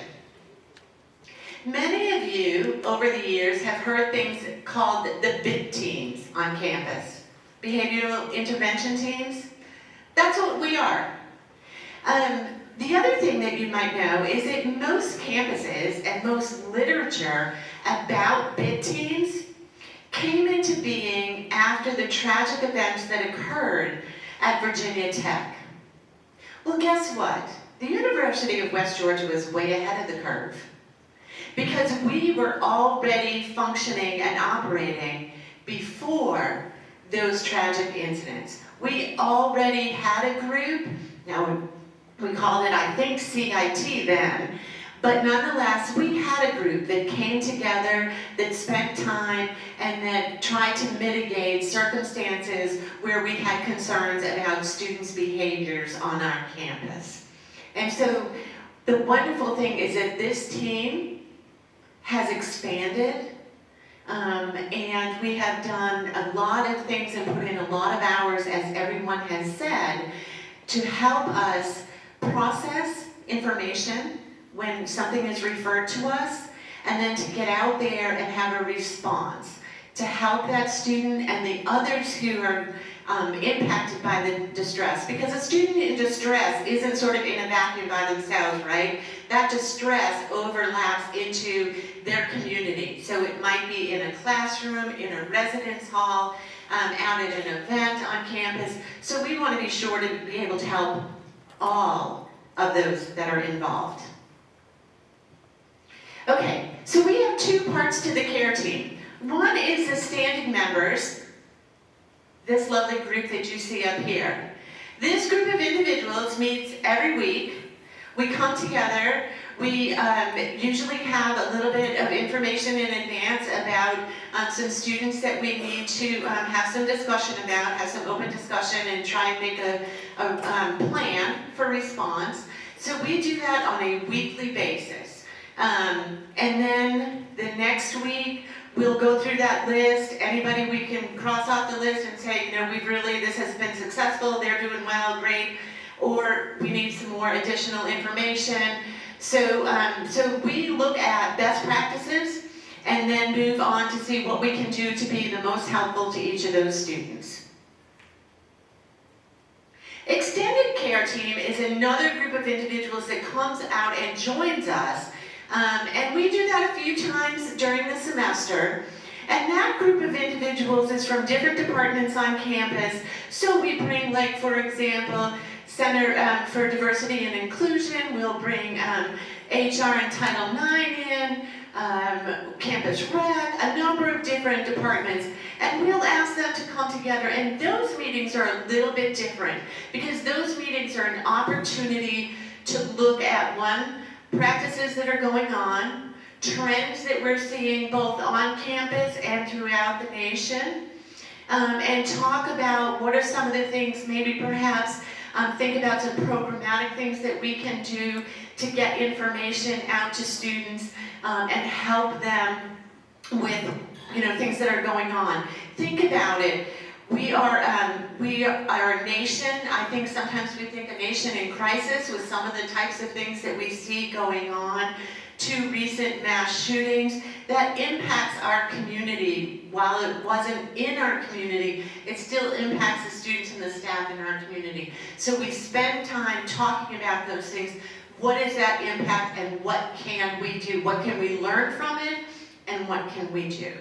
Many of you over the years have heard things called the BIT teams on campus, behavioral intervention teams. That's what we are. The other thing that you might know is that most campuses and most literature about BIT teams came into being after the tragic events that occurred at Virginia Tech. Well, guess what? The University of West Georgia was way ahead of the curve because we were already functioning and operating before those tragic incidents. We already had a group, now we called it, I think, CIT then, but nonetheless, we had a group that came together, that spent time, and that tried to mitigate circumstances where we had concerns about students' behaviors on our campus. And so the wonderful thing is that this team has expanded, and we have done a lot of things and put in a lot of hours, as everyone has said, to help us process information when something is referred to us, and then to get out there and have a response to help that student and the others who are impacted by the distress. Because a student in distress isn't sort of in a vacuum by themselves, right? That distress overlaps into their community. So it might be in a classroom, in a residence hall, out at an event on campus. So we want to be sure to be able to help all of those that are involved. Okay, so we have two parts to the care team. One is the standing members, this lovely group that you see up here. This group of individuals meets every week. We come together. We usually have a little bit of information in advance about some students that we need to have some discussion about, have some open discussion, and try and make a plan for response. So we do that on a weekly basis. And then the next week, we'll go through that list. Anybody we can cross off the list and say, you know, this has been successful, they're doing well, great, or we need some more additional information. So we look at best practices and then move on to see what we can do to be the most helpful to each of those students. Extended care team is another group of individuals that comes out and joins us. And we do that a few times during the semester. And that group of individuals is from different departments on campus. So we bring, like, for example, Center for Diversity and Inclusion. We'll bring HR and Title IX in, Campus Rec, a number of different departments. And we'll ask them to come together. And those meetings are a little bit different because those meetings are an opportunity to look at, one, practices that are going on, trends that we're seeing both on campus and throughout the nation, and talk about what are some of the things, maybe perhaps think about some programmatic things that we can do to get information out to students and help them with, you know, things that are going on. Think about it. We are a nation. I think sometimes we think a nation in crisis with some of the types of things that we see going on. 2 recent mass shootings that impacts our community. While it wasn't in our community, it still impacts the students and the staff in our community. So we spend time talking about those things. What is that impact and what can we do? What can we learn from it and what can we do?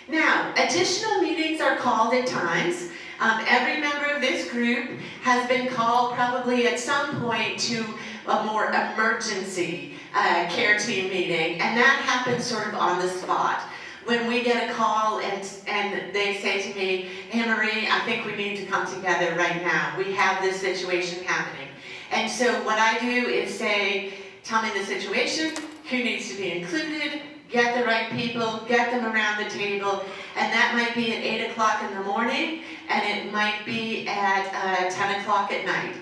Now, additional meetings are called at times. Every member of this group has been called probably at some point to a more emergency care team meeting, and that happens sort of on the spot. When we get a call and they say to me, AnneMarie, I think we need to come together right now. We have this situation happening. And so what I do is say, tell me the situation, who needs to be included, get the right people, get them around the table, and that might be at 8 o'clock in the morning, and it might be at 10 o'clock at night.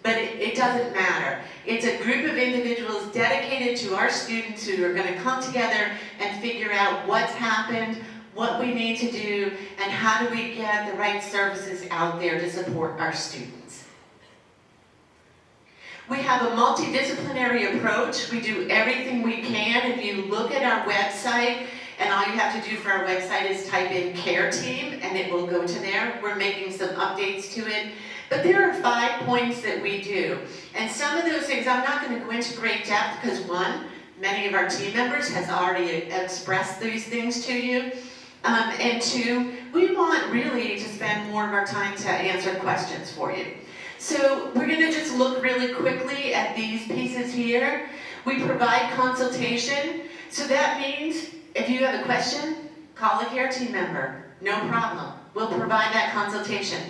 But it doesn't matter. It's a group of individuals dedicated to our students who are going to come together and figure out what's happened, what we need to do, and how do we get the right services out there to support our students. We have a multidisciplinary approach. We do everything we can. If you look at our website, and all you have to do for our website is type in care team, and it will go to there. We're making some updates to it. But there are 5 points that we do. And some of those things, I'm not going to go into great depth because, one, many of our team members has already expressed these things to you. And 2, we want really to spend more of our time to answer questions for you. So we're going to just look really quickly at these pieces here. We provide consultation. So that means if you have a question, call a care team member. No problem. We'll provide that consultation.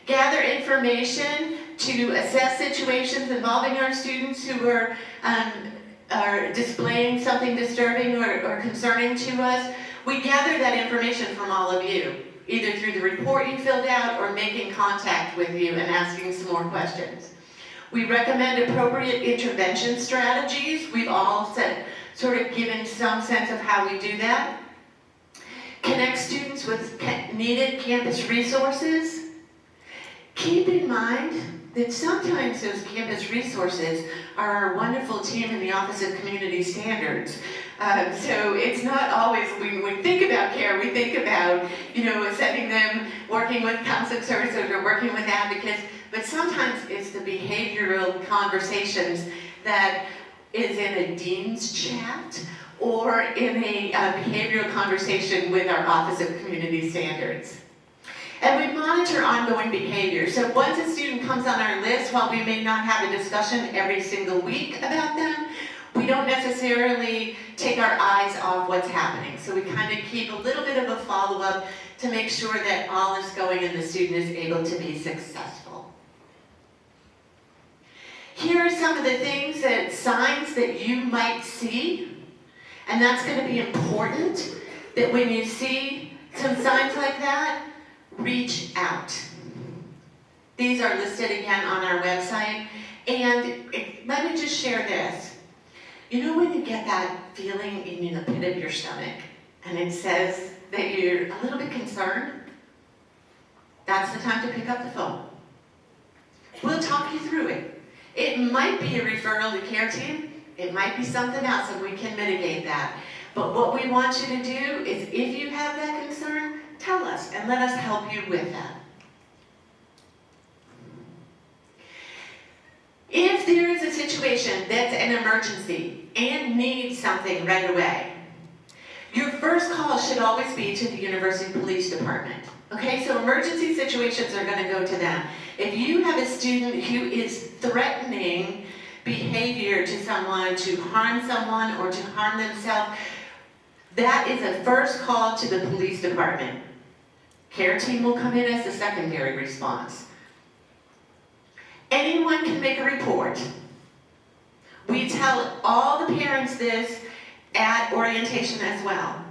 Gather information to assess situations involving our students who are displaying something disturbing or concerning to us. We gather that information from all of you, either through the report you filled out or making contact with you and asking some more questions. We recommend appropriate intervention strategies. We've all sort of given some sense of how we do that. Connect students with needed campus resources. Keep in mind that sometimes those campus resources are our wonderful team in the Office of Community Standards. So it's not always, when we think about care, we think about, sending them, working with counseling services or working with advocates, but sometimes it's the behavioral conversations that is in a dean's chat or in a behavioral conversation with our Office of Community Standards. And we monitor ongoing behavior. So once a student comes on our list, while we may not have a discussion every single week about them, we don't necessarily take our eyes off what's happening. So we kind of keep a little bit of a follow-up to make sure that all is going and the student is able to be successful. Here are some of the things signs that you might see, and that's going to be important, that when you see some signs like that, reach out. These are listed again on our website, and let me just share this. You know when you get that feeling in the pit of your stomach, and it says that you're a little bit concerned? That's the time to pick up the phone. We'll talk you through it. It might be a referral to care team. It might be something else, and we can mitigate that. But what we want you to do is, if you have that concern, tell us and let us help you with that. If there is a situation that's an emergency and needs something right away, your first call should always be to the University Police Department. Okay, so emergency situations are going to go to them. If you have a student who is threatening behavior to someone, to harm someone or to harm themselves, that is a first call to the police department. Care team will come in as the secondary response. Anyone can make a report. We tell all the parents this at orientation as well.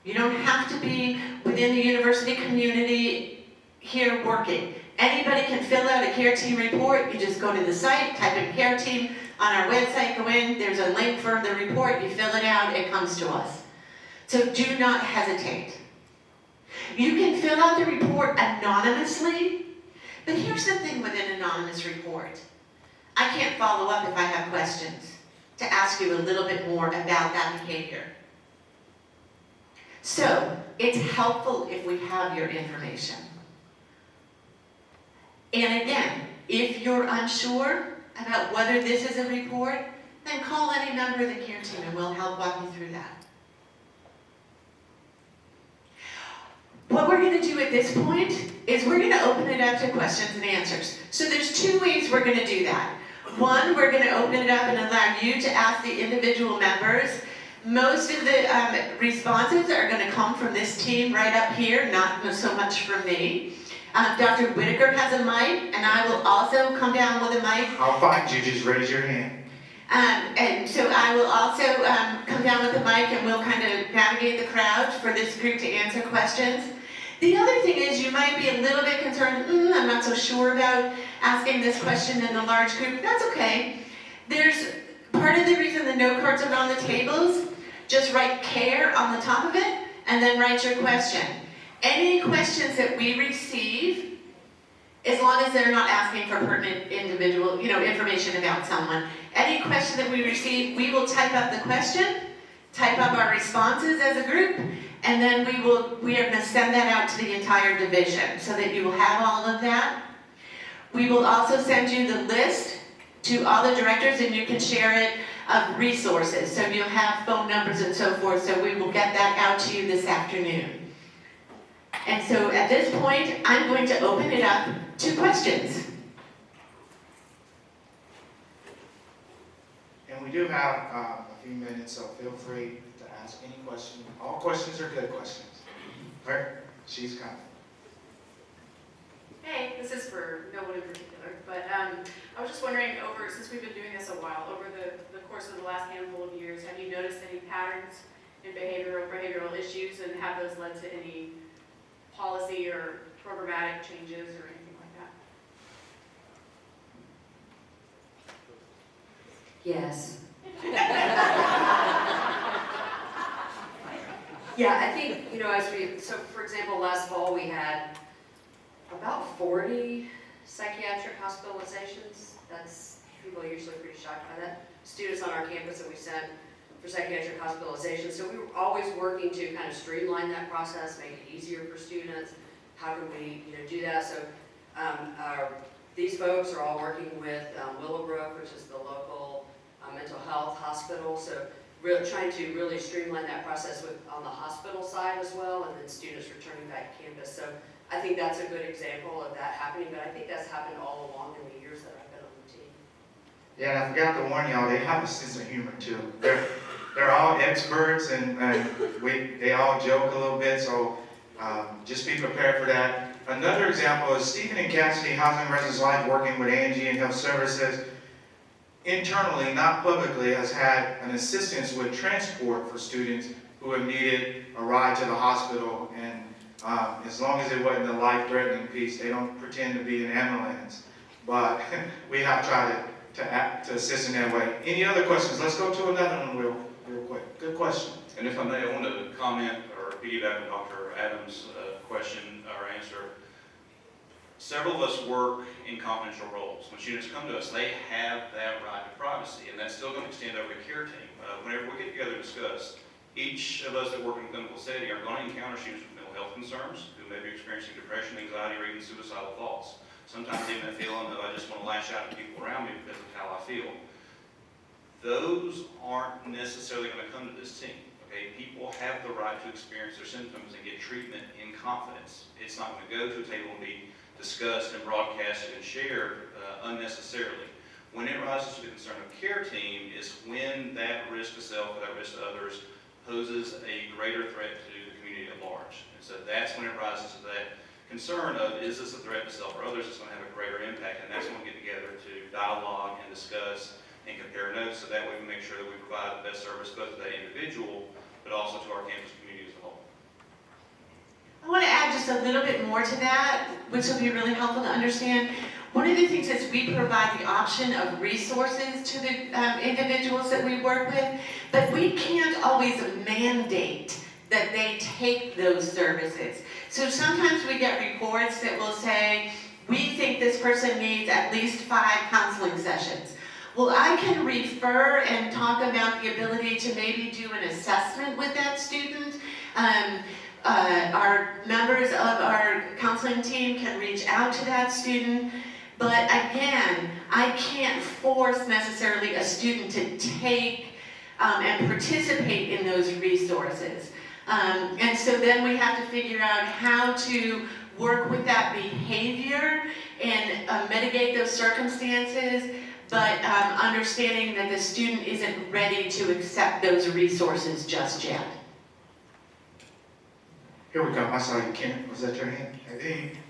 You don't have to be within the university community here working. Anybody can fill out a care team report. You just go to the site, type in care team on our website, go in, there's a link for the report, you fill it out, it comes to us. So do not hesitate. You can fill out the report anonymously, but here's the thing with an anonymous report. I can't follow up if I have questions to ask you a little bit more about that behavior. So it's helpful if we have your information. And again, if you're unsure about whether this is a report, then call any member of the care team and we'll help walk you through that. What we're going to do at this point is we're going to open it up to questions and answers. So there's two ways we're going to do that. One, we're going to open it up and allow you to ask the individual members. Most of the responses are going to come from this team right up here, not so much from me. Dr. Whitaker has a mic, and I will also come down with a mic. I'll find you, just raise your hand. And so I will also come down with a mic, and we'll kind of navigate the crowd for this group to answer questions. The other thing is you might be a little bit concerned, I'm not so sure about asking this question in a large group. That's okay. There's part of the reason the note cards are on the tables, just write care on the top of it, and then write your question. Any questions that we receive, as long as they're not asking for pertinent individual, information about someone, any question that we receive, we will type up the question, type up our responses as a group, and then we are going to send that out to the entire division so that you will have all of that. We will also send you the list to all the directors, and you can share it of resources. So you'll have phone numbers and so forth, so we will get that out to you this afternoon. And so at this point, I'm going to open it up to questions. And we do have a few minutes, so feel free to ask any question. All questions are good questions. All right, she's coming. Hey, this is for no one in particular, but I was just wondering, since we've been doing this a while, over the course of the last handful of years, have you noticed any patterns in behavioral issues, and have those led to any policy or programmatic changes or anything like that? Yes. Yeah, I think, so for example, last fall we had about 40 psychiatric hospitalizations. People are usually pretty shocked by that. Students on our campus that we sent for psychiatric hospitalization. So we were always working to kind of streamline that process, make it easier for students. How can we, do that? So these folks are all working with Willowbrook, which is the local mental health hospital. So trying to really streamline that process on the hospital side as well, and then students returning back to campus. So I think that's a good example of that happening, but I think that's happened all along in the years that I've been on the team. Yeah, and I forgot to warn y'all, they have a sense of humor too. They're all experts, and they all joke a little bit, so just be prepared for that. Another example is Stephen and Cassidy, Housing and Residence Life, working with Angie and Health Services, internally, not publicly, has had an assistance with transport for students who have needed a ride to the hospital, and as long as it wasn't a life-threatening piece, they don't pretend to be an ambulance, but we have tried to assist in that way. Any other questions? Let's go to another one real quick. Good question. And if I may, I want to comment or piggyback on Dr. Adams' question or answer. Several of us work in confidential roles. When students come to us, they have that right to privacy, and that's still going to extend over the care team. Whenever we get together to discuss, each of us that work in a clinical setting are going to encounter students with mental health concerns who may be experiencing depression, anxiety, or even suicidal thoughts. Sometimes even a feeling of I just want to lash out at people around me because of how I feel. Those aren't necessarily going to come to this team. Okay? People have the right to experience their symptoms and get treatment in confidence. It's not going to go to a table and be discussed and broadcasted and shared unnecessarily. When it rises to the concern of care team is when that risk to self or that risk to others poses a greater threat to the community at large. And so that's when it rises to that concern of, is this a threat to self or others that's going to have a greater impact, and that's when we get together to dialogue and discuss and compare notes, so that way we make sure that we provide the best service both to that individual but also to our campus community as a whole. I want to add just a little bit more to that, which will be really helpful to understand. One of the things is we provide the option of resources to the individuals that we work with, but we can't always mandate that they take those services. So sometimes we get reports that will say, we think this person needs at least 5 counseling sessions. Well, I can refer and talk about the ability to maybe do an assessment with that student. Our members of our counseling team can reach out to that student. But again, I can't force necessarily a student to take and participate in those resources. And so then we have to figure out how to work with that behavior and mitigate those circumstances, but understanding that the student isn't ready to accept those resources just yet. Here we go. I saw you, Kynnith. Was that your hand?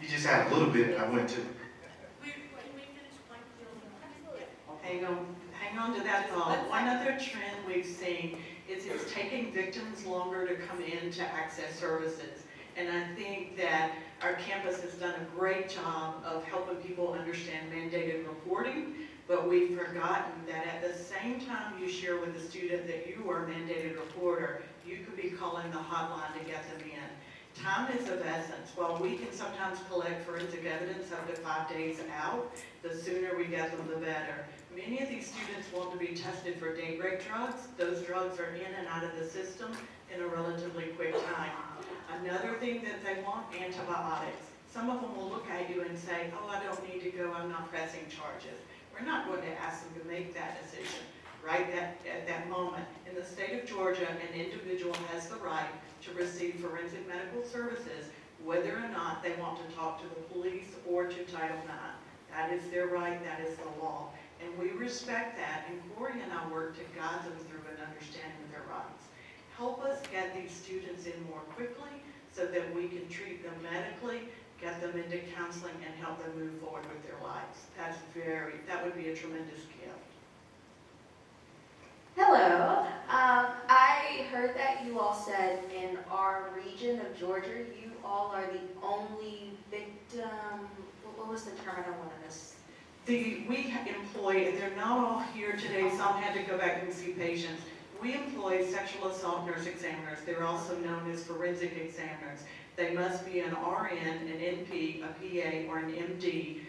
You just had a little bit, I went to. Hang on to that thought. One other trend we've seen is it's taking victims longer to come in to access services. And I think that our campus has done a great job of helping people understand mandated reporting, but we've forgotten that at the same time you share with the student that you are a mandated reporter, you could be calling the hotline to get them in. Time is of essence. While we can sometimes collect forensic evidence up to 5 days out, the sooner we get them, the better. Many of these students want to be tested for date rape drugs. Those drugs are in and out of the system in a relatively quick time. Another thing that they want, antibiotics. Some of them will look at you and say, oh, I don't need to go, I'm not pressing charges. We're not going to ask them to make that decision right at that moment. In the state of Georgia, an individual has the right to receive forensic medical services, whether or not they want to talk to the police or to Title IX. That is their right, that is the law. And we respect that, and Corey and I work to guide them through an understanding of their rights. Help us get these students in more quickly so that we can treat them medically, get them into counseling, and help them move forward with their lives. That would be a tremendous gift. Hello. I heard that you all said in our region of Georgia, you all are the only victim. What was the term? I don't want to miss. We employ, and they're not all here today, some had to go back and see patients. We employ sexual assault nurse examiners. They're also known as forensic examiners. They must be an RN, an NP, a PA, or an MD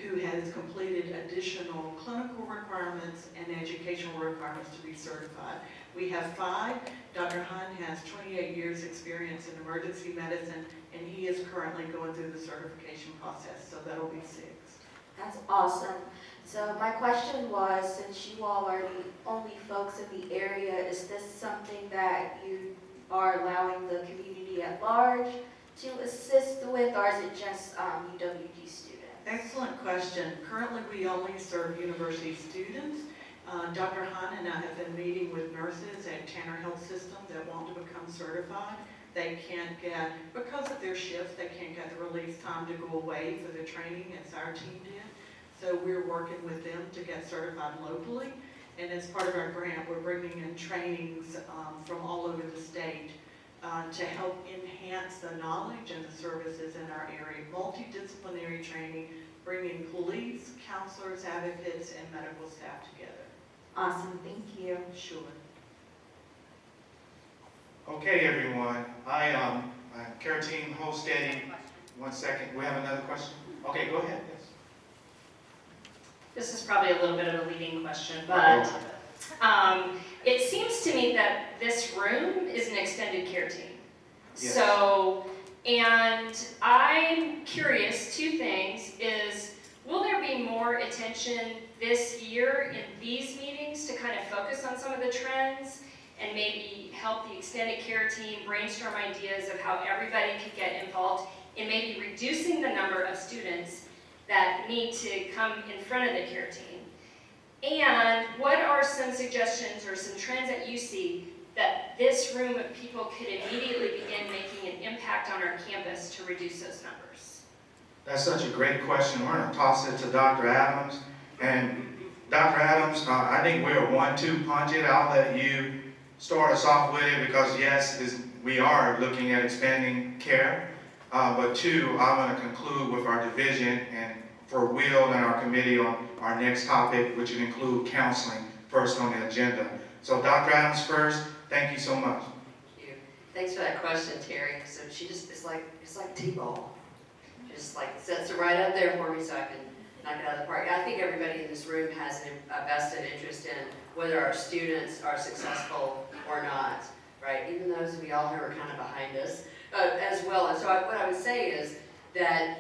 who has completed additional clinical requirements and educational requirements to be certified. We have 5. Dr. Hunt has 28 years experience in emergency medicine, and he is currently going through the certification process, so that'll be 6. That's awesome. So my question was, since you all are the only folks in the area, is this something that you are allowing the community at large to assist with, or is it just UWG students? Excellent question. Currently, we only serve university students. Dr. Hahn and I have been meeting with nurses at Tanner Health System that want to become certified. They can't get, because of their shifts, they can't get the release time to go away for the training as our team did. So we're working with them to get certified locally. And as part of our grant, we're bringing in trainings from all over the state to help enhance the knowledge and the services in our area. Multidisciplinary training, bringing police, counselors, advocates, and medical staff together. Awesome, thank you. Sure. Okay, everyone. I'm care team Holsteady. 1 second. We have another question? Okay, go ahead. Yes. This is probably a little bit of a leading question, but it seems to me that this room is an extended care team. Yes. So, and I'm curious, two things is, will there be more attention this year in these meetings to kind of focus on some of the trends and maybe help the extended care team brainstorm ideas of how everybody could get involved in maybe reducing the number of students that need to come in front of the care team? And what are some suggestions or some trends that you see that this room of people could immediately begin making an impact on our campus to reduce those numbers? That's such a great question. We're going to toss it to Dr. Adams. And Dr. Adams, I think we're a 1-2 punch it. I'll let you start us off with it because yes, we are looking at expanding care. But two, I want to conclude with our division and for Will and our committee on our next topic, which would include counseling first on the agenda. So Dr. Adams first, thank you so much. Thank you. Thanks for that question, Terry. So she just, it's like T-ball. Just like sets it right up there for me so I can knock it out of the park. I think everybody in this room has a vested interest in whether our students are successful or not, right? Even those of y'all who are kind of behind us as well. And so what I would say is that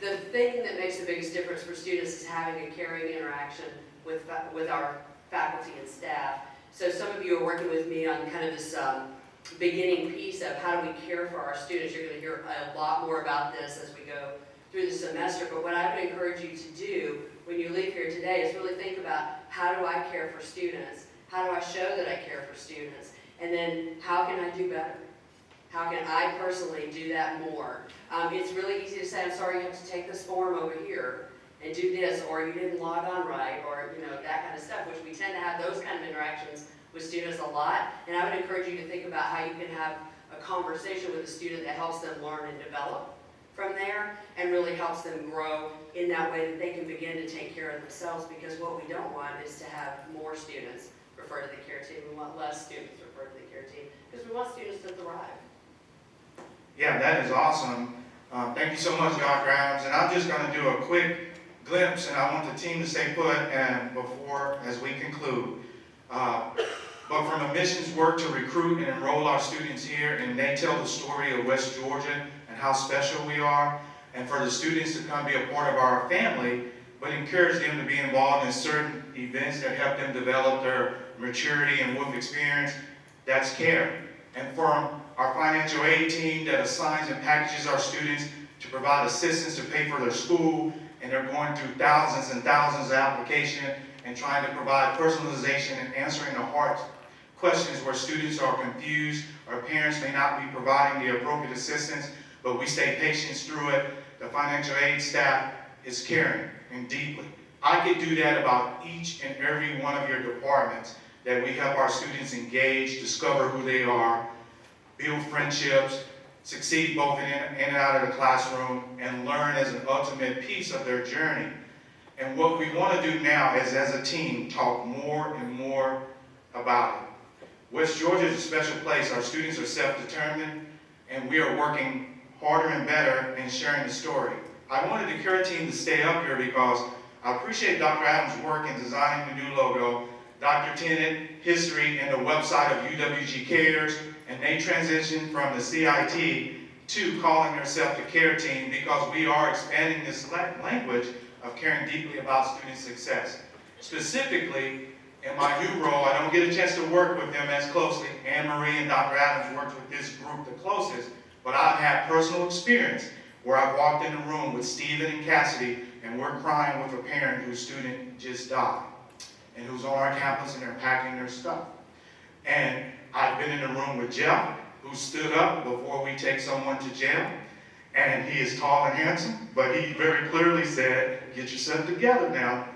the thing that makes the biggest difference for students is having a caring interaction with our faculty and staff. So some of you are working with me on kind of this beginning piece of how do we care for our students. You're going to hear a lot more about this as we go through the semester. But what I would encourage you to do when you leave here today is really think about how do I care for students? How do I show that I care for students? And then how can I do better? How can I personally do that more? It's really easy to say, I'm sorry, you have to take this form over here and do this, or you didn't log on right, or that kind of stuff, which we tend to have those kind of interactions with students a lot. And I would encourage you to think about how you can have a conversation with a student that helps them learn and develop from there and really helps them grow in that way that they can begin to take care of themselves, because what we don't want is to have more students refer to the care team. We want less students refer to the care team because we want students to thrive. Yeah, that is awesome. Thank you so much, Dr. Adams. And I'm just going to do a quick glimpse, and I want the team to stay put and before, as we conclude. But from admissions work to recruit and enroll our students here, and they tell the story of West Georgia and how special we are, and for the students to come be a part of our family, but encourage them to be involved in certain events that help them develop their maturity and work experience, that's care. And from our financial aid team that assigns and packages our students to provide assistance to pay for their school, and they're going through thousands and thousands of applications and trying to provide personalization and answering the hard questions where students are confused or parents may not be providing the appropriate assistance, but we stay patient through it. The financial aid staff is caring and deeply. I could do that about each and every one of your departments, that we help our students engage, discover who they are, build friendships, succeed both in and out of the classroom, and learn as an ultimate piece of their journey. And what we want to do now is, as a team, talk more and more about it. West Georgia is a special place. Our students are self-determined, and we are working harder and better in sharing the story. I wanted the care team to stay up here because I appreciate Dr. Adams' work in designing the new logo, Dr. Tennant, history, and the website of UWG Cares, and they transitioned from the CIT to calling themselves the care team because we are expanding this language of caring deeply about student success. Specifically, in my new role, I don't get a chance to work with them as closely. AnneMarie and Dr. Adams worked with this group the closest, but I've had personal experience where I've walked in the room with Stephen and Cassidy and we're crying with a parent whose student just died and who's on our campus and they're packing their stuff. And I've been in the room with Jeff, who stood up before we take someone to jail. And he is tall and handsome, but he very clearly said, get yourself together now.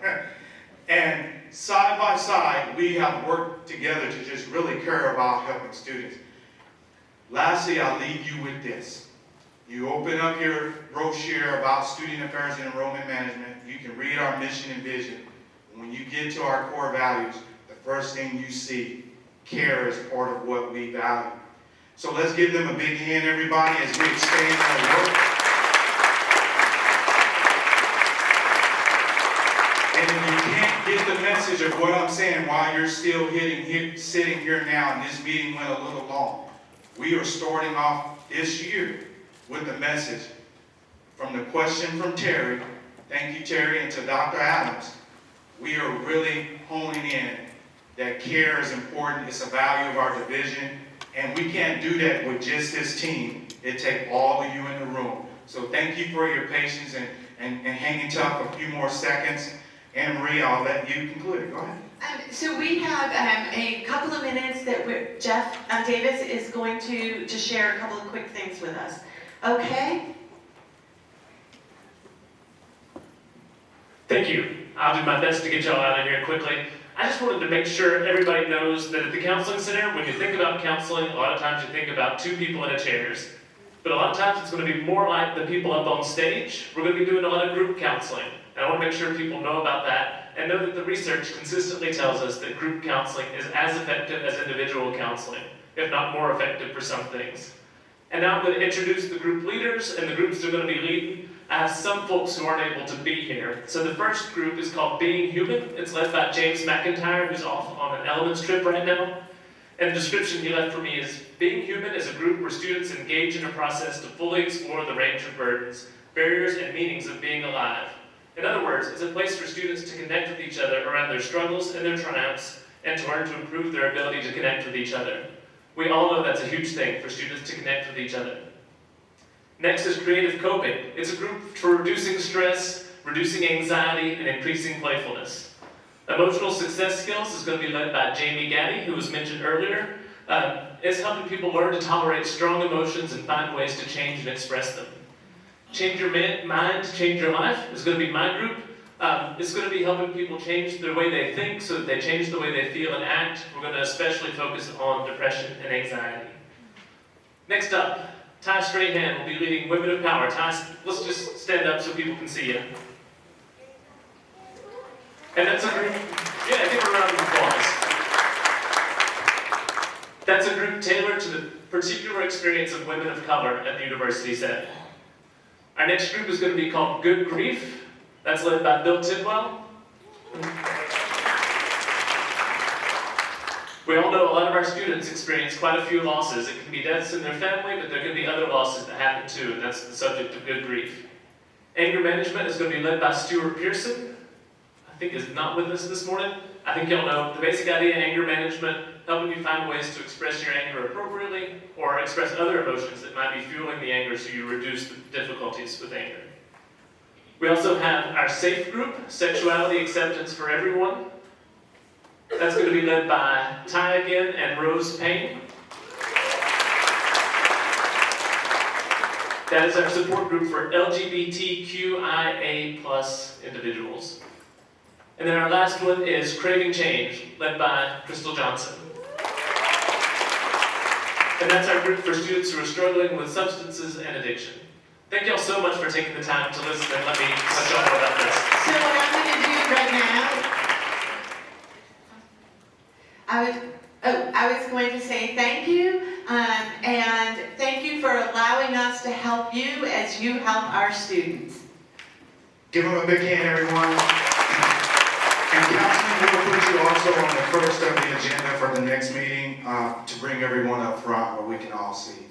And side by side, we have worked together to just really care about helping students. Lastly, I'll leave you with this. You open up your brochure about student affairs and enrollment management. You can read our mission and vision. When you get to our core values, the first thing you see, care is part of what we value. So let's give them a big hand, everybody, as we expand our work. And if you can't get the message of what I'm saying while you're still sitting here now, and this meeting went a little long, we are starting off this year with the message from the question from Terry. Thank you, Terry, and to Dr. Adams. We are really honing in that care is important. It's a value of our division. And we can't do that with just this team. It takes all of you in the room. So thank you for your patience and hanging tough a few more seconds. AnneMarie, I'll let you conclude. Go ahead. So we have a couple of minutes that Jeff Davis is going to share a couple of quick things with us. Okay? Thank you. I'll do my best to get y'all out of here quickly. I just wanted to make sure everybody knows that at the Counseling Center, when you think about counseling, a lot of times you think about two people in a chairs. But a lot of times it's going to be more like the people up on stage. We're going to be doing a lot of group counseling. And I want to make sure people know about that and know that the research consistently tells us that group counseling is as effective as individual counseling, if not more effective for some things. And now I'm going to introduce the group leaders and the groups they're going to be leading. I have some folks who aren't able to be here. So the first group is called Being Human. It's led by James McIntyre, who's off on an Elements trip right now. And the description he left for me is, Being Human is a group where students engage in a process to fully explore the range of burdens, barriers, and meanings of being alive. In other words, it's a place for students to connect with each other around their struggles and their triumphs, and to learn to improve their ability to connect with each other. We all know that's a huge thing for students to connect with each other. Next is Creative Coping. It's a group for reducing stress, reducing anxiety, and increasing playfulness. Emotional Success Skills is going to be led by Jamie Gaddy, who was mentioned earlier. It's helping people learn to tolerate strong emotions and find ways to change and express them. Change Your Mind, Change Your Life is going to be my group. It's going to be helping people change the way they think so that they change the way they feel and act. We're going to especially focus on depression and anxiety. Next up, Ty Strahan will be leading Women of Power. Ty, let's just stand up so people can see you. And that's a group, yeah, give her a round of applause. That's a group tailored to the particular experience of women of color at the university setting. Our next group is going to be called Good Grief. That's led by Bill Tidwell. We all know a lot of our students experience quite a few losses. It can be deaths in their family, but there can be other losses that happen too, and that's the subject of Good Grief. Anger Management is going to be led by Stuart Pearson. I think is not with us this morning. I think y'all know the basic idea in anger management, helping you find ways to express your anger appropriately or express other emotions that might be fueling the anger so you reduce the difficulties with anger. We also have our SAFE group, Sexuality Acceptance for Everyone. That's going to be led by Ty again and Rose Payne. That is our support group for LGBTQIA+ individuals. And then our last one is Craving Change, led by Crystal Johnson. And that's our group for students who are struggling with substances and addiction. Thank y'all so much for taking the time to listen and let me let y'all know about this. So what I'm going to do right now, I was going to say thank you, and thank you for allowing us to help you as you help our students. Give them a big hand, everyone. And counseling will put you also on the first of the agenda for the next meeting to bring everyone up front where we can all see.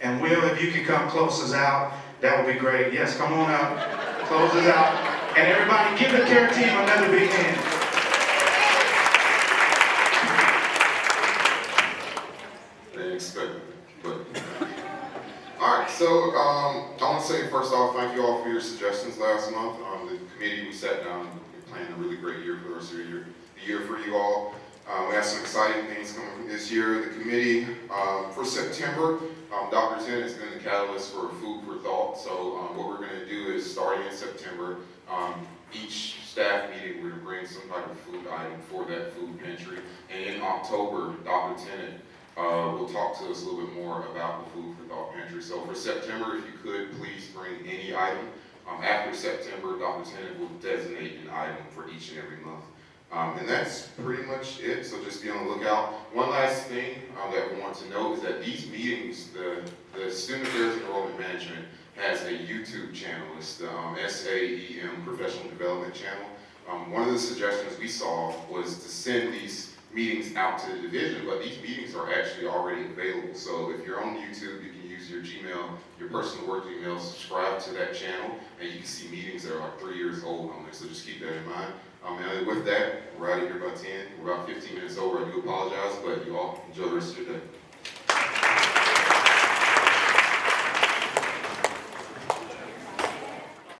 And Will, if you could come close us out, that would be great. Yes, come on up, close us out. And everybody give the care team another big hand. Didn't expect it, but. All right, so I want to say first off, thank you all for your suggestions last month. The committee, we sat down, we planned a really great year for the rest of the year for you all. We have some exciting things coming from this year. The committee, for September, Dr. Cait has been the catalyst for Food for Thought. So what we're going to do is, starting in September, each staff meeting, we're going to bring some type of food item for that food pantry. And in October, Dr. Cait will talk to us a little bit more about the Food for Thought pantry. So for September, if you could, please bring any item. After September, Dr. Cait will designate an item for each and every month. And that's pretty much it, so just be on the lookout. One last thing that we want to note is that these meetings, the Student Affairs and Enrollment Management has a YouTube channel. It's the SAEM Professional Development channel. One of the suggestions we saw was to send these meetings out to the division, but these meetings are actually already available. So if you're on YouTube, you can use your Gmail, your personal work email, subscribe to that channel, and you can see meetings that are like 3 years old on there, so just keep that in mind. And with that, we're out of here by 10. We're about 15 minutes over. I do apologize, but you all enjoy the rest of your day.